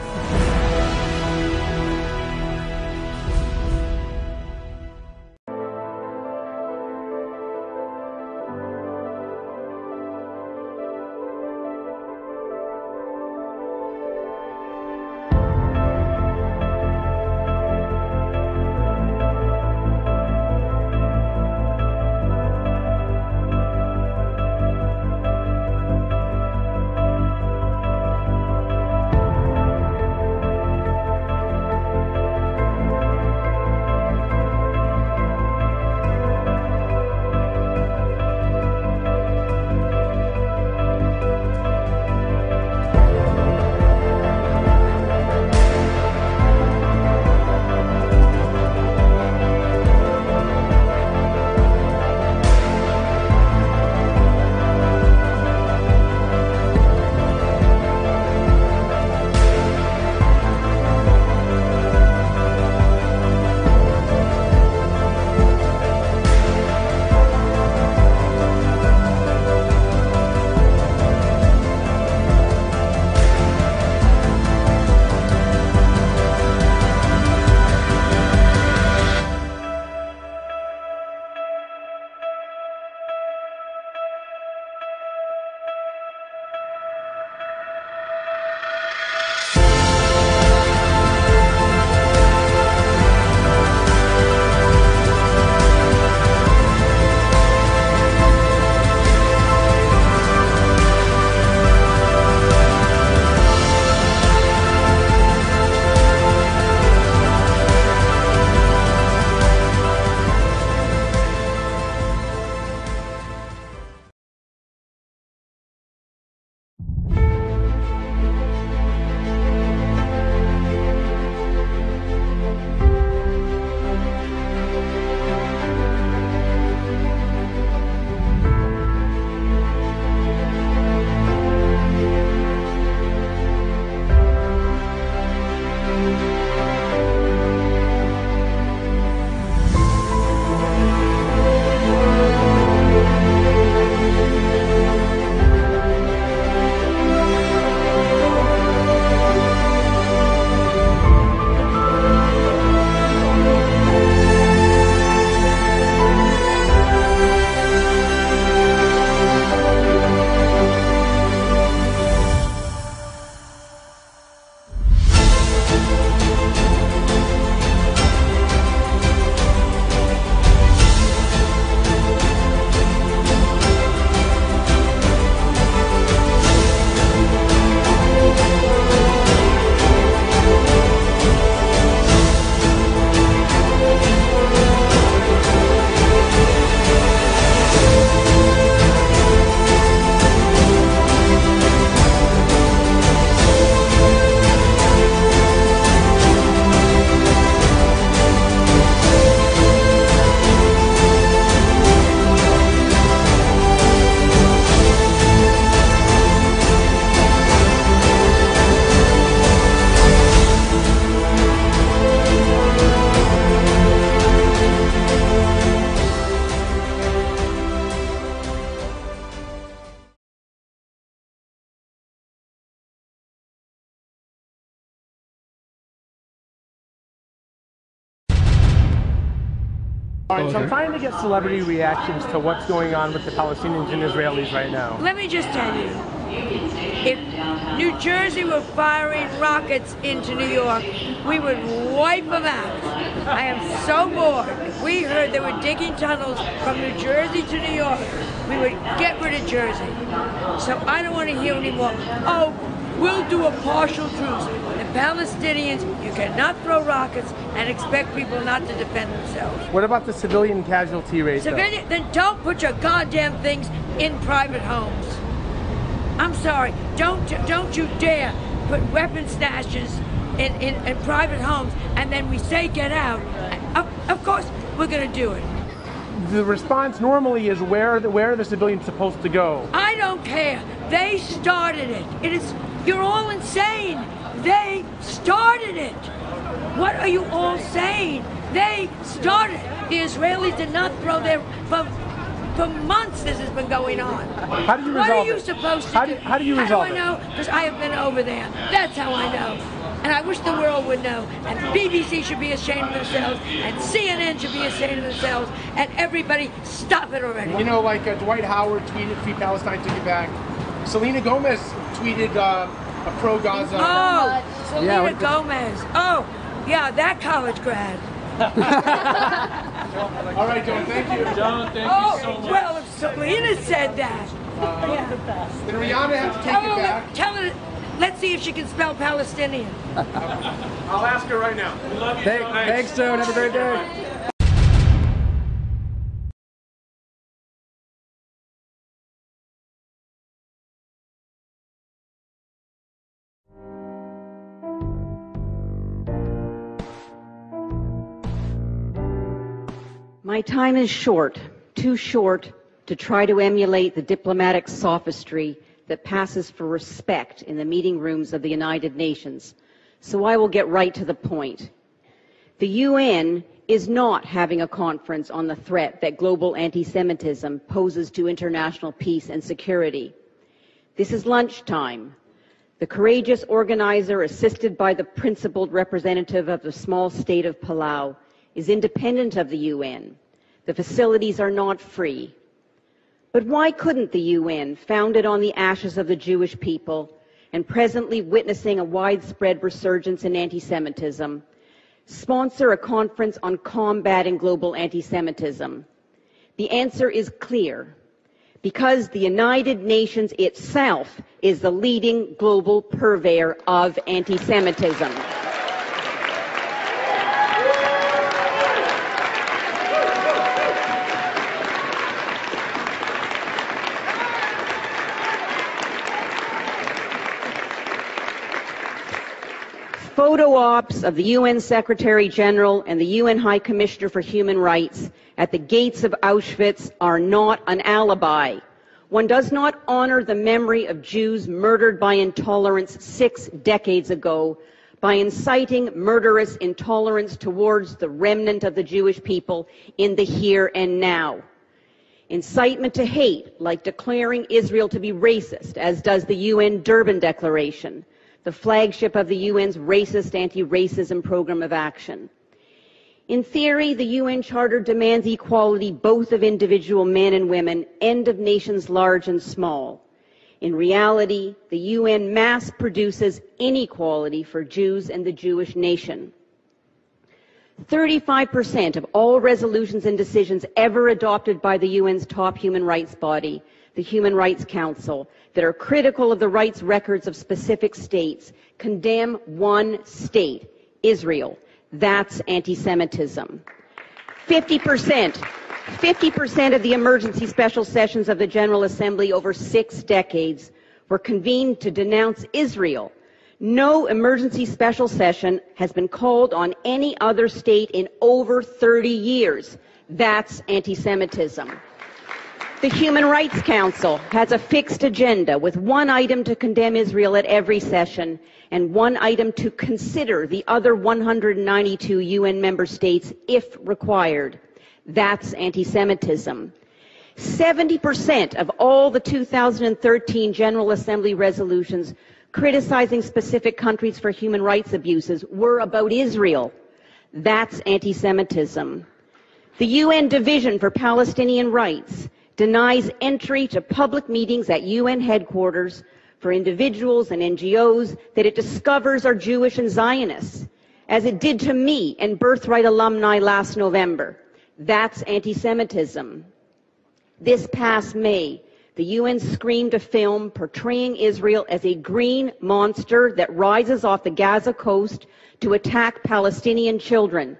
All right, so I'm trying to get celebrity reactions to what's going on with the Palestinians and Israelis right now. Let me just tell you, if New Jersey were firing rockets into New York, we would wipe them out. I am so bored. If we heard they were digging tunnels from New Jersey to New York, we would get rid of Jersey. So I don't want to hear anymore, oh, we'll do a partial truce. The Palestinians, you cannot throw rockets and expect people not to defend themselves. What about the civilian casualty rate? Then don't put your goddamn things in private homes. I'm sorry, don't you dare put weapon stashes in private homes and then we say get out. Of course we're going to do it. the response normally is where are the civilians supposed to go? I don't care. They started it. You're all insane. They started it. What are you all saying? They started. The Israelis did not throw their... For months this has been going on. How do you resolve it? What are you supposed to do? How do you resolve it? How do I know? Because I have been over there. That's how I know. And I wish the world would know. And BBC should be ashamed of themselves. And CNN should be ashamed of themselves. And everybody, stop it already. You know, like Dwight Howard tweeted, Free Palestine, took it back. Selena Gomez tweeted a pro-Gaza. Oh, Selena Gomez. Oh, yeah, that college grad. All right, John, thank you. John, thank you so much. Well, if Selena said that. Then Rihanna has to take it back. Tell her, let's see if she can spell Palestinian. I'll ask her right now. We love you. Thanks, Joan. Have a great day. My time is short, too short to try to emulate the diplomatic sophistry that passes for respect in the meeting rooms of the United Nations, so I will get right to the point. The UN is not having a conference on the threat that global anti-Semitism poses to international peace and security. This is lunchtime. The courageous organizer, assisted by the principled representative of the small state of Palau, is independent of the UN. The facilities are not free. But why couldn't the UN, founded on the ashes of the Jewish people and presently witnessing a widespread resurgence in anti-Semitism, sponsor a conference on combating global anti-Semitism? The answer is clear. Because the United Nations itself is the leading global purveyor of anti-Semitism. Photo ops of the UN Secretary General and the UN High Commissioner for Human Rights at the gates of Auschwitz are not an alibi. One does not honor the memory of Jews murdered by intolerance 6 decades ago by inciting murderous intolerance towards the remnant of the Jewish people in the here and now. Incitement to hate, like declaring Israel to be racist, as does the UN Durban Declaration, the flagship of the UN's racist anti-racism program of action. In theory, the UN Charter demands equality both of individual men and women and of nations large and small. In reality, the UN mass produces inequality for Jews and the Jewish nation. 35% of all resolutions and decisions ever adopted by the UN's top human rights body, the Human Rights Council, that are critical of the rights records of specific states, condemn one state, Israel. That's anti-Semitism. 50% of the emergency special sessions of the General Assembly over 6 decades were convened to denounce Israel. No emergency special session has been called on any other state in over 30 years. That's anti-Semitism. The Human Rights Council has a fixed agenda with one item to condemn Israel at every session and one item to consider the other 192 UN member states if required. That's anti-Semitism. 70% of all the 2013 General Assembly resolutions criticizing specific countries for human rights abuses were about Israel. That's anti-Semitism. The UN Division for Palestinian Rights denies entry to public meetings at UN headquarters for individuals and NGOs that it discovers are Jewish and Zionists, as it did to me and Birthright alumni last November. That's anti-Semitism. This past May, the UN screened a film portraying Israel as a green monster that rises off the Gaza coast to attack Palestinian children.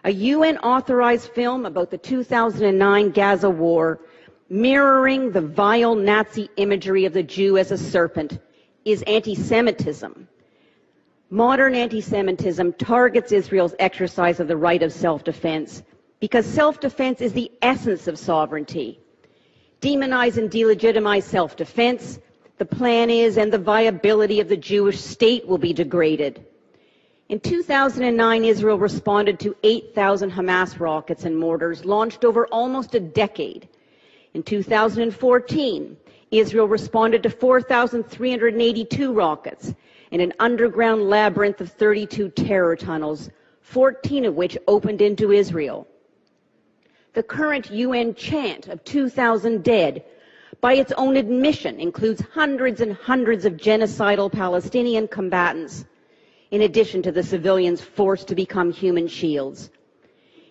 A UN-authorized film about the 2009 Gaza war, mirroring the vile Nazi imagery of the Jew as a serpent, is anti-Semitism. Modern anti-Semitism targets Israel's exercise of the right of self-defense because self-defense is the essence of sovereignty. Demonize and delegitimize self-defense. The plan is, and the viability of the Jewish state will be degraded. In 2009, Israel responded to 8,000 Hamas rockets and mortars launched over almost a decade. In 2014, Israel responded to 4,382 rockets in an underground labyrinth of 32 terror tunnels, 14 of which opened into Israel. The current UN chant of 2,000 dead, by its own admission, includes hundreds and hundreds of genocidal Palestinian combatants, in addition to the civilians forced to become human shields.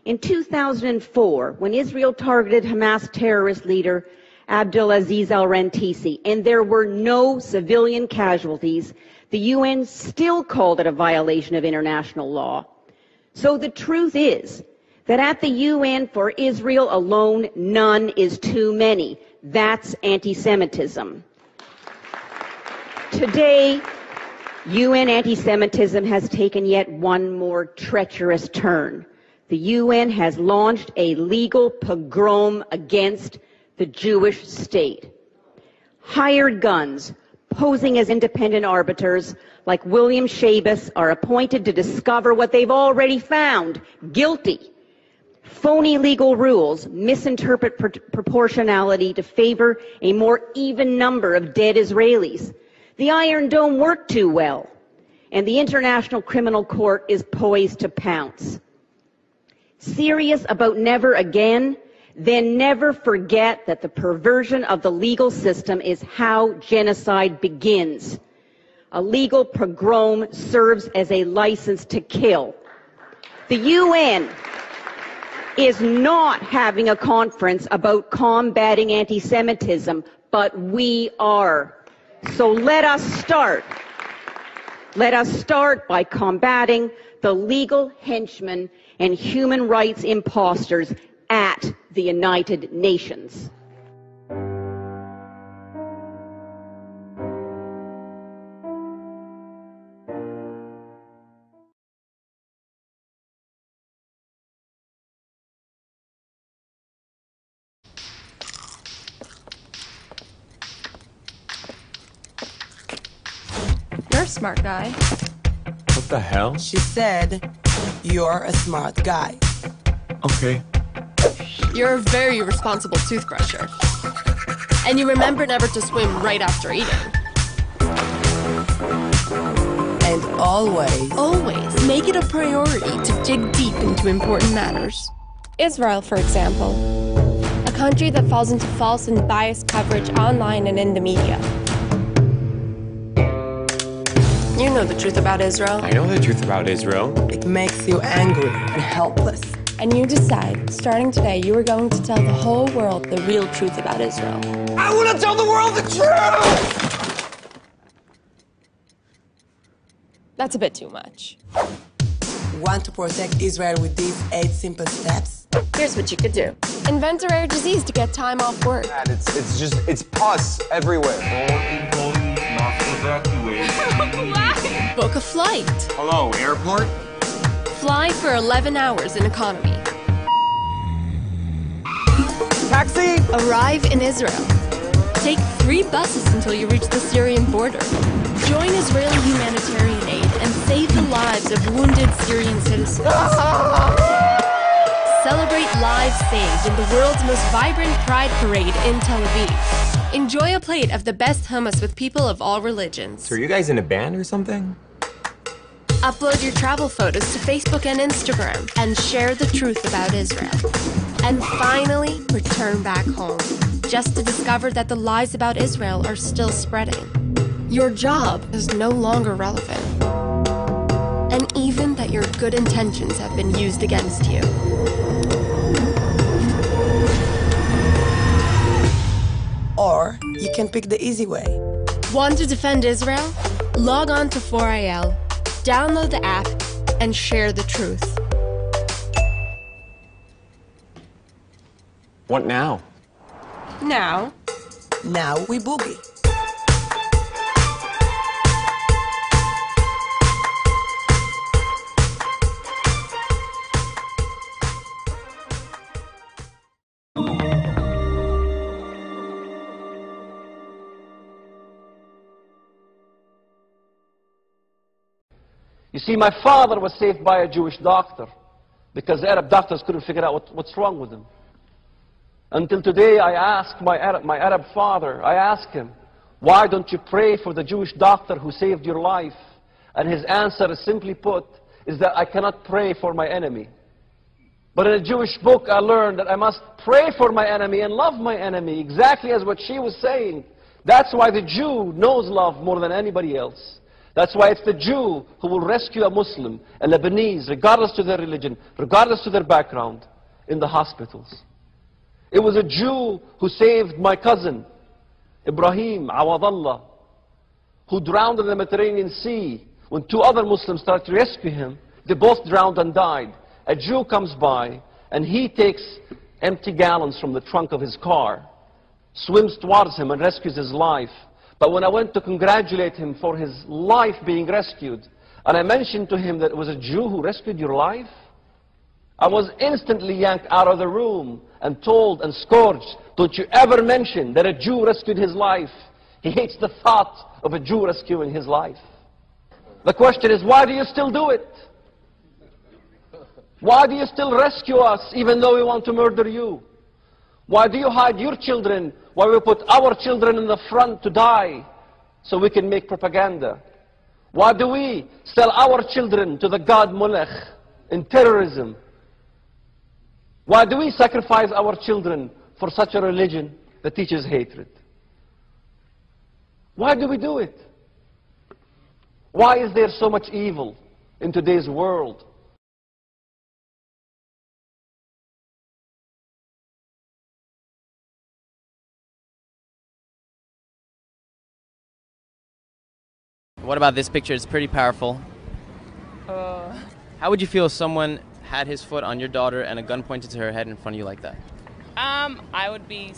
In 2004, when Israel targeted Hamas terrorist leader Abdulaziz al-Rantisi, and there were no civilian casualties, the UN still called it a violation of international law. So the truth is that at the UN, for Israel alone, none is too many. That's anti-Semitism. Today, UN anti-Semitism has taken yet one more treacherous turn. The UN has launched a legal pogrom against the Jewish state. Hired guns, posing as independent arbiters, like William Shabas, are appointed to discover what they've already found: guilty. Phony legal rules misinterpret proportionality to favor a more even number of dead Israelis. The Iron Dome worked too well, and the International Criminal Court is poised to pounce. Serious about never again? Then never forget that the perversion of the legal system is how genocide begins. A legal pogrom serves as a license to kill. The UN is not having a conference about combating anti-Semitism, but we are. So let us start. Let us start by combating the legal henchmen and human rights imposters at the United Nations. You're a smart guy. What the hell? She said, you're a smart guy. Okay. You're a very responsible toothbrusher. And you remember never to swim right after eating. And always make it a priority to dig deep into important matters. Israel, for example. A country that falls into false and biased coverage online and in the media. You know the truth about Israel. I know the truth about Israel. It makes you angry and helpless. And you decide, starting today, you are going to tell the whole world the real truth about Israel. I want to tell the world the truth! That's a bit too much. Want to protect Israel with these 8 simple steps? Here's what you could do. Invent a rare disease to get time off work. Dad, it's pus everywhere. All employees must evacuate. Book a flight. Hello, airport? Fly for 11 hours in economy. Taxi! Arrive in Israel. Take 3 buses until you reach the Syrian border. Join Israeli humanitarian aid and save the lives of wounded Syrian citizens. Celebrate lives saved in the world's most vibrant Pride Parade in Tel Aviv. Enjoy a plate of the best hummus with people of all religions. So are you guys in a band or something? Upload your travel photos to Facebook and Instagram and share the truth about Israel. And finally, return back home, just to discover that the lies about Israel are still spreading. Your job is no longer relevant. And even that your good intentions have been used against you. Or you can pick the easy way. Want to defend Israel? Log on to 4IL, download the app, and share the truth. What now? Now we boogie. see, my father was saved by a Jewish doctor because the Arab doctors couldn't figure out what's wrong with him. Until today, I ask my Arab father, I ask him, why don't you pray for the Jewish doctor who saved your life? And his answer is simply put, is that I cannot pray for my enemy. But in a Jewish book, I learned that I must pray for my enemy and love my enemy, exactly as what she was saying. That's why the Jew knows love more than anybody else. That's why it's the Jew who will rescue a Muslim, a Lebanese, regardless to their religion, regardless to their background, in the hospitals. It was a Jew who saved my cousin, Ibrahim Awadallah, who drowned in the Mediterranean Sea. When two other Muslims started to rescue him, they both drowned and died. A Jew comes by, and he takes empty gallons from the trunk of his car, swims towards him and rescues his life. But when I went to congratulate him for his life being rescued, and I mentioned to him that it was a Jew who rescued your life, I was instantly yanked out of the room and told and scourged, don't you ever mention that a Jew rescued his life. He hates the thought of a Jew rescuing his life. The question is, why do you still do it? Why do you still rescue us even though we want to murder you? Why do you hide your children while we put our children in the front to die so we can make propaganda? Why do we sell our children to the god Molech in terrorism? Why do we sacrifice our children for such a religion that teaches hatred? Why do we do it? Why is there so much evil in today's world? What about this picture? It's pretty powerful. How would you feel if someone had his foot on your daughter and a gun pointed to her head in front of you like that? I would be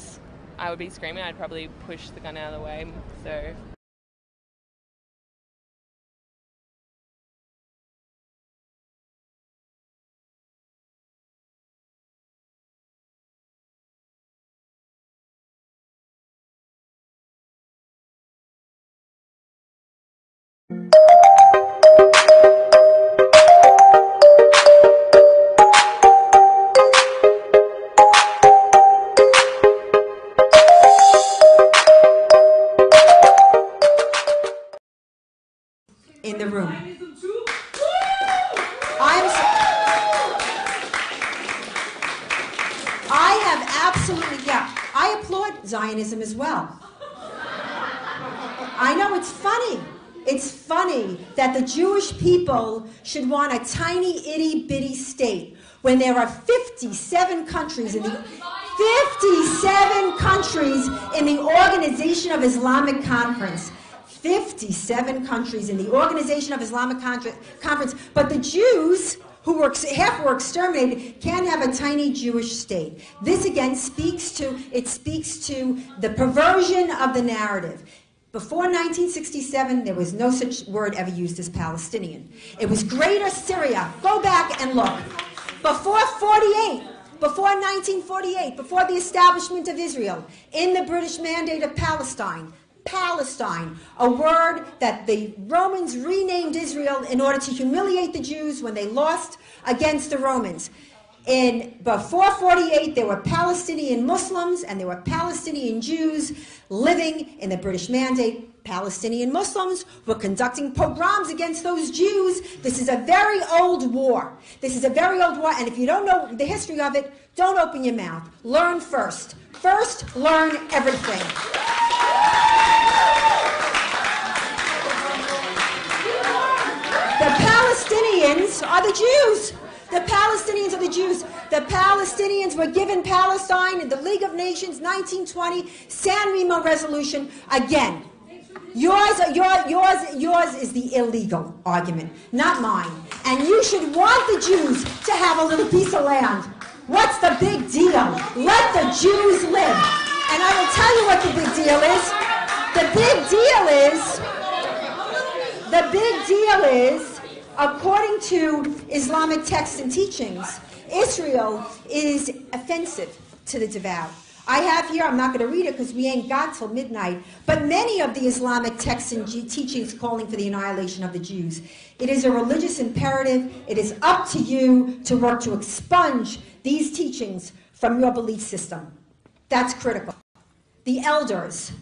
screaming. I'd probably push the gun out of the way. So. In the room. I have absolutely, I applaud Zionism as well. I know it's funny. It's funny that the Jewish people should want a tiny itty-bitty state when there are 57 countries in the 57 countries in the Organization of Islamic Conference. 57 countries in the Organization of Islamic Conference, but the Jews, who half were exterminated, can't have a tiny Jewish state. This again speaks to the perversion of the narrative. Before 1967, there was no such word ever used as Palestinian. It was Greater Syria. Go back and look. Before 1948, before the establishment of Israel, in the British Mandate of Palestine, a word that the Romans renamed Israel in order to humiliate the Jews when they lost against the Romans. Before 48, there were Palestinian Muslims and there were Palestinian Jews living in the British Mandate. Palestinian Muslims were conducting pogroms against those Jews. This is a very old war. This is a very old war, and if you don't know the history of it, don't open your mouth. Learn first. First, learn everything. The Palestinians are the Jews. The Palestinians are the Jews. The Palestinians were given Palestine in the League of Nations, 1920, San Remo resolution. Again, yours is the illegal argument, not mine. And you should want the Jews to have a little piece of land. What's the big deal? Let the Jews live. And I will tell you what the big deal is. The big deal is, according to Islamic texts and teachings, Israel is offensive to the devout. I have here, I'm not going to read it because we ain't got till midnight, but many of the Islamic texts and teachings calling for the annihilation of the Jews. It is a religious imperative. It is up to you to work to expunge these teachings from your belief system. That's critical. The elders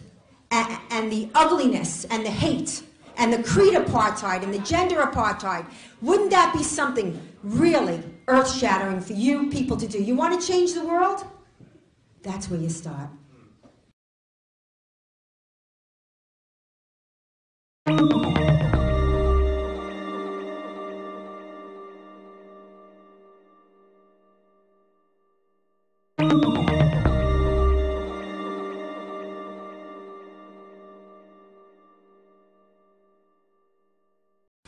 and the ugliness and the hate and the creed apartheid and the gender apartheid, wouldn't that be something really earth-shattering for you people to do? You want to change the world? That's where you start.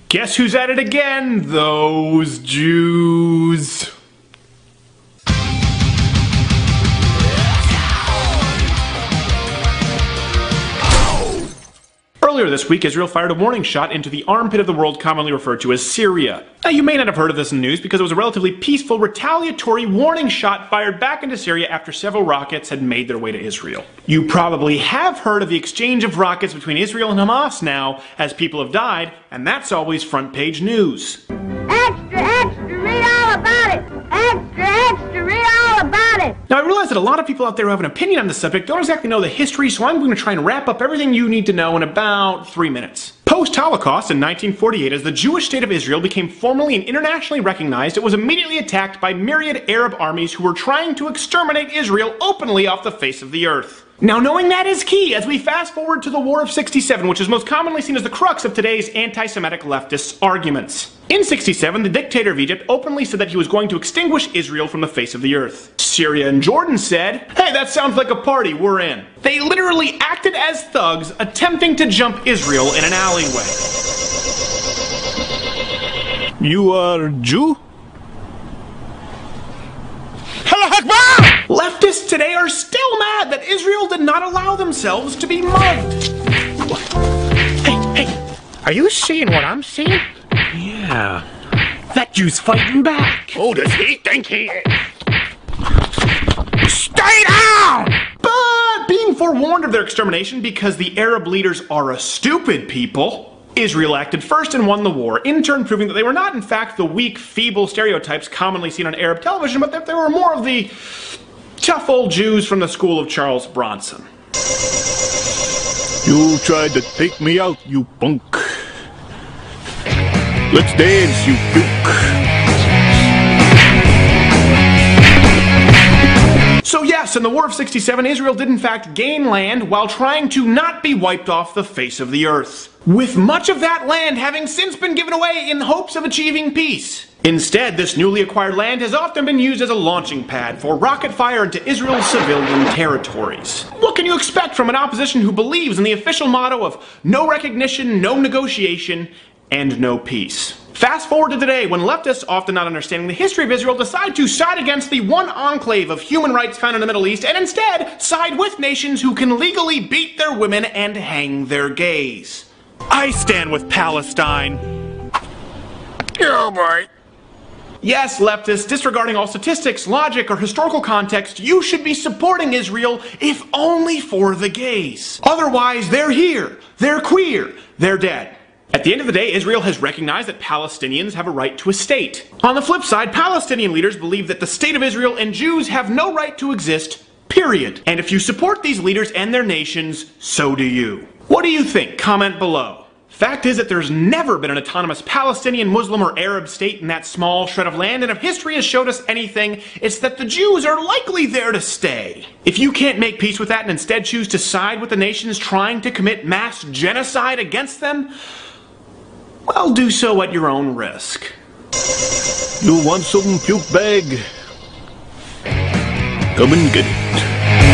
Guess who's at it again? Those Jews. Earlier this week, Israel fired a warning shot into the armpit of the world commonly referred to as Syria. Now, you may not have heard of this in the news because it was a relatively peaceful, retaliatory warning shot fired back into Syria after several rockets had made their way to Israel. You probably have heard of the exchange of rockets between Israel and Hamas now, as people have died, and that's always front page news. Extra, extra, read all about it! Extra, extra, read all about it! Now, I realize that a lot of people out there who have an opinion on this subject don't exactly know the history, so I'm going to try and wrap up everything you need to know in about 3 minutes. Post-Holocaust in 1948, as the Jewish state of Israel became formally and internationally recognized, it was immediately attacked by myriad Arab armies who were trying to exterminate Israel openly off the face of the earth. Now, knowing that is key as we fast forward to the War of '67, which is most commonly seen as the crux of today's anti-Semitic leftists' arguments. In '67, the dictator of Egypt openly said that he was going to extinguish Israel from the face of the earth. Syria and Jordan said, "Hey, that sounds like a party, we're in." They literally acted as thugs attempting to jump Israel in an alleyway. You are Jew? Leftists today are still mad that Israel did not allow themselves to be mugged. Hey, are you seeing what I'm seeing? Yeah. That Jew's fighting back. Who does he think he is? Stay down! But being forewarned of their extermination because the Arab leaders are a stupid people, Israel acted first and won the war, in turn proving that they were not in fact the weak, feeble stereotypes commonly seen on Arab television, but that they were more of the tough old Jews from the school of Charles Bronson. You tried to take me out, you punk. Let's dance, you puke. So yes, in the War of '67, Israel did in fact gain land while trying to not be wiped off the face of the earth, with much of that land having since been given away in the hopes of achieving peace. Instead, this newly acquired land has often been used as a launching pad for rocket fire into Israel's civilian territories. What can you expect from an opposition who believes in the official motto of no recognition, no negotiation, and no peace? Fast forward to today, when leftists, often not understanding the history of Israel, decide to side against the one enclave of human rights found in the Middle East, and instead side with nations who can legally beat their women and hang their gays. I stand with Palestine. Oh boy. Yes, leftists, disregarding all statistics, logic, or historical context, you should be supporting Israel, if only for the gays. Otherwise, they're here, they're queer, they're dead. At the end of the day, Israel has recognized that Palestinians have a right to a state. On the flip side, Palestinian leaders believe that the state of Israel and Jews have no right to exist, period. And if you support these leaders and their nations, so do you. What do you think? Comment below. Fact is that there's never been an autonomous Palestinian, Muslim, or Arab state in that small shred of land, and if history has showed us anything, it's that the Jews are likely there to stay. If you can't make peace with that and instead choose to side with the nations trying to commit mass genocide against them, well, do so at your own risk. You want some puke bag? Come and get it.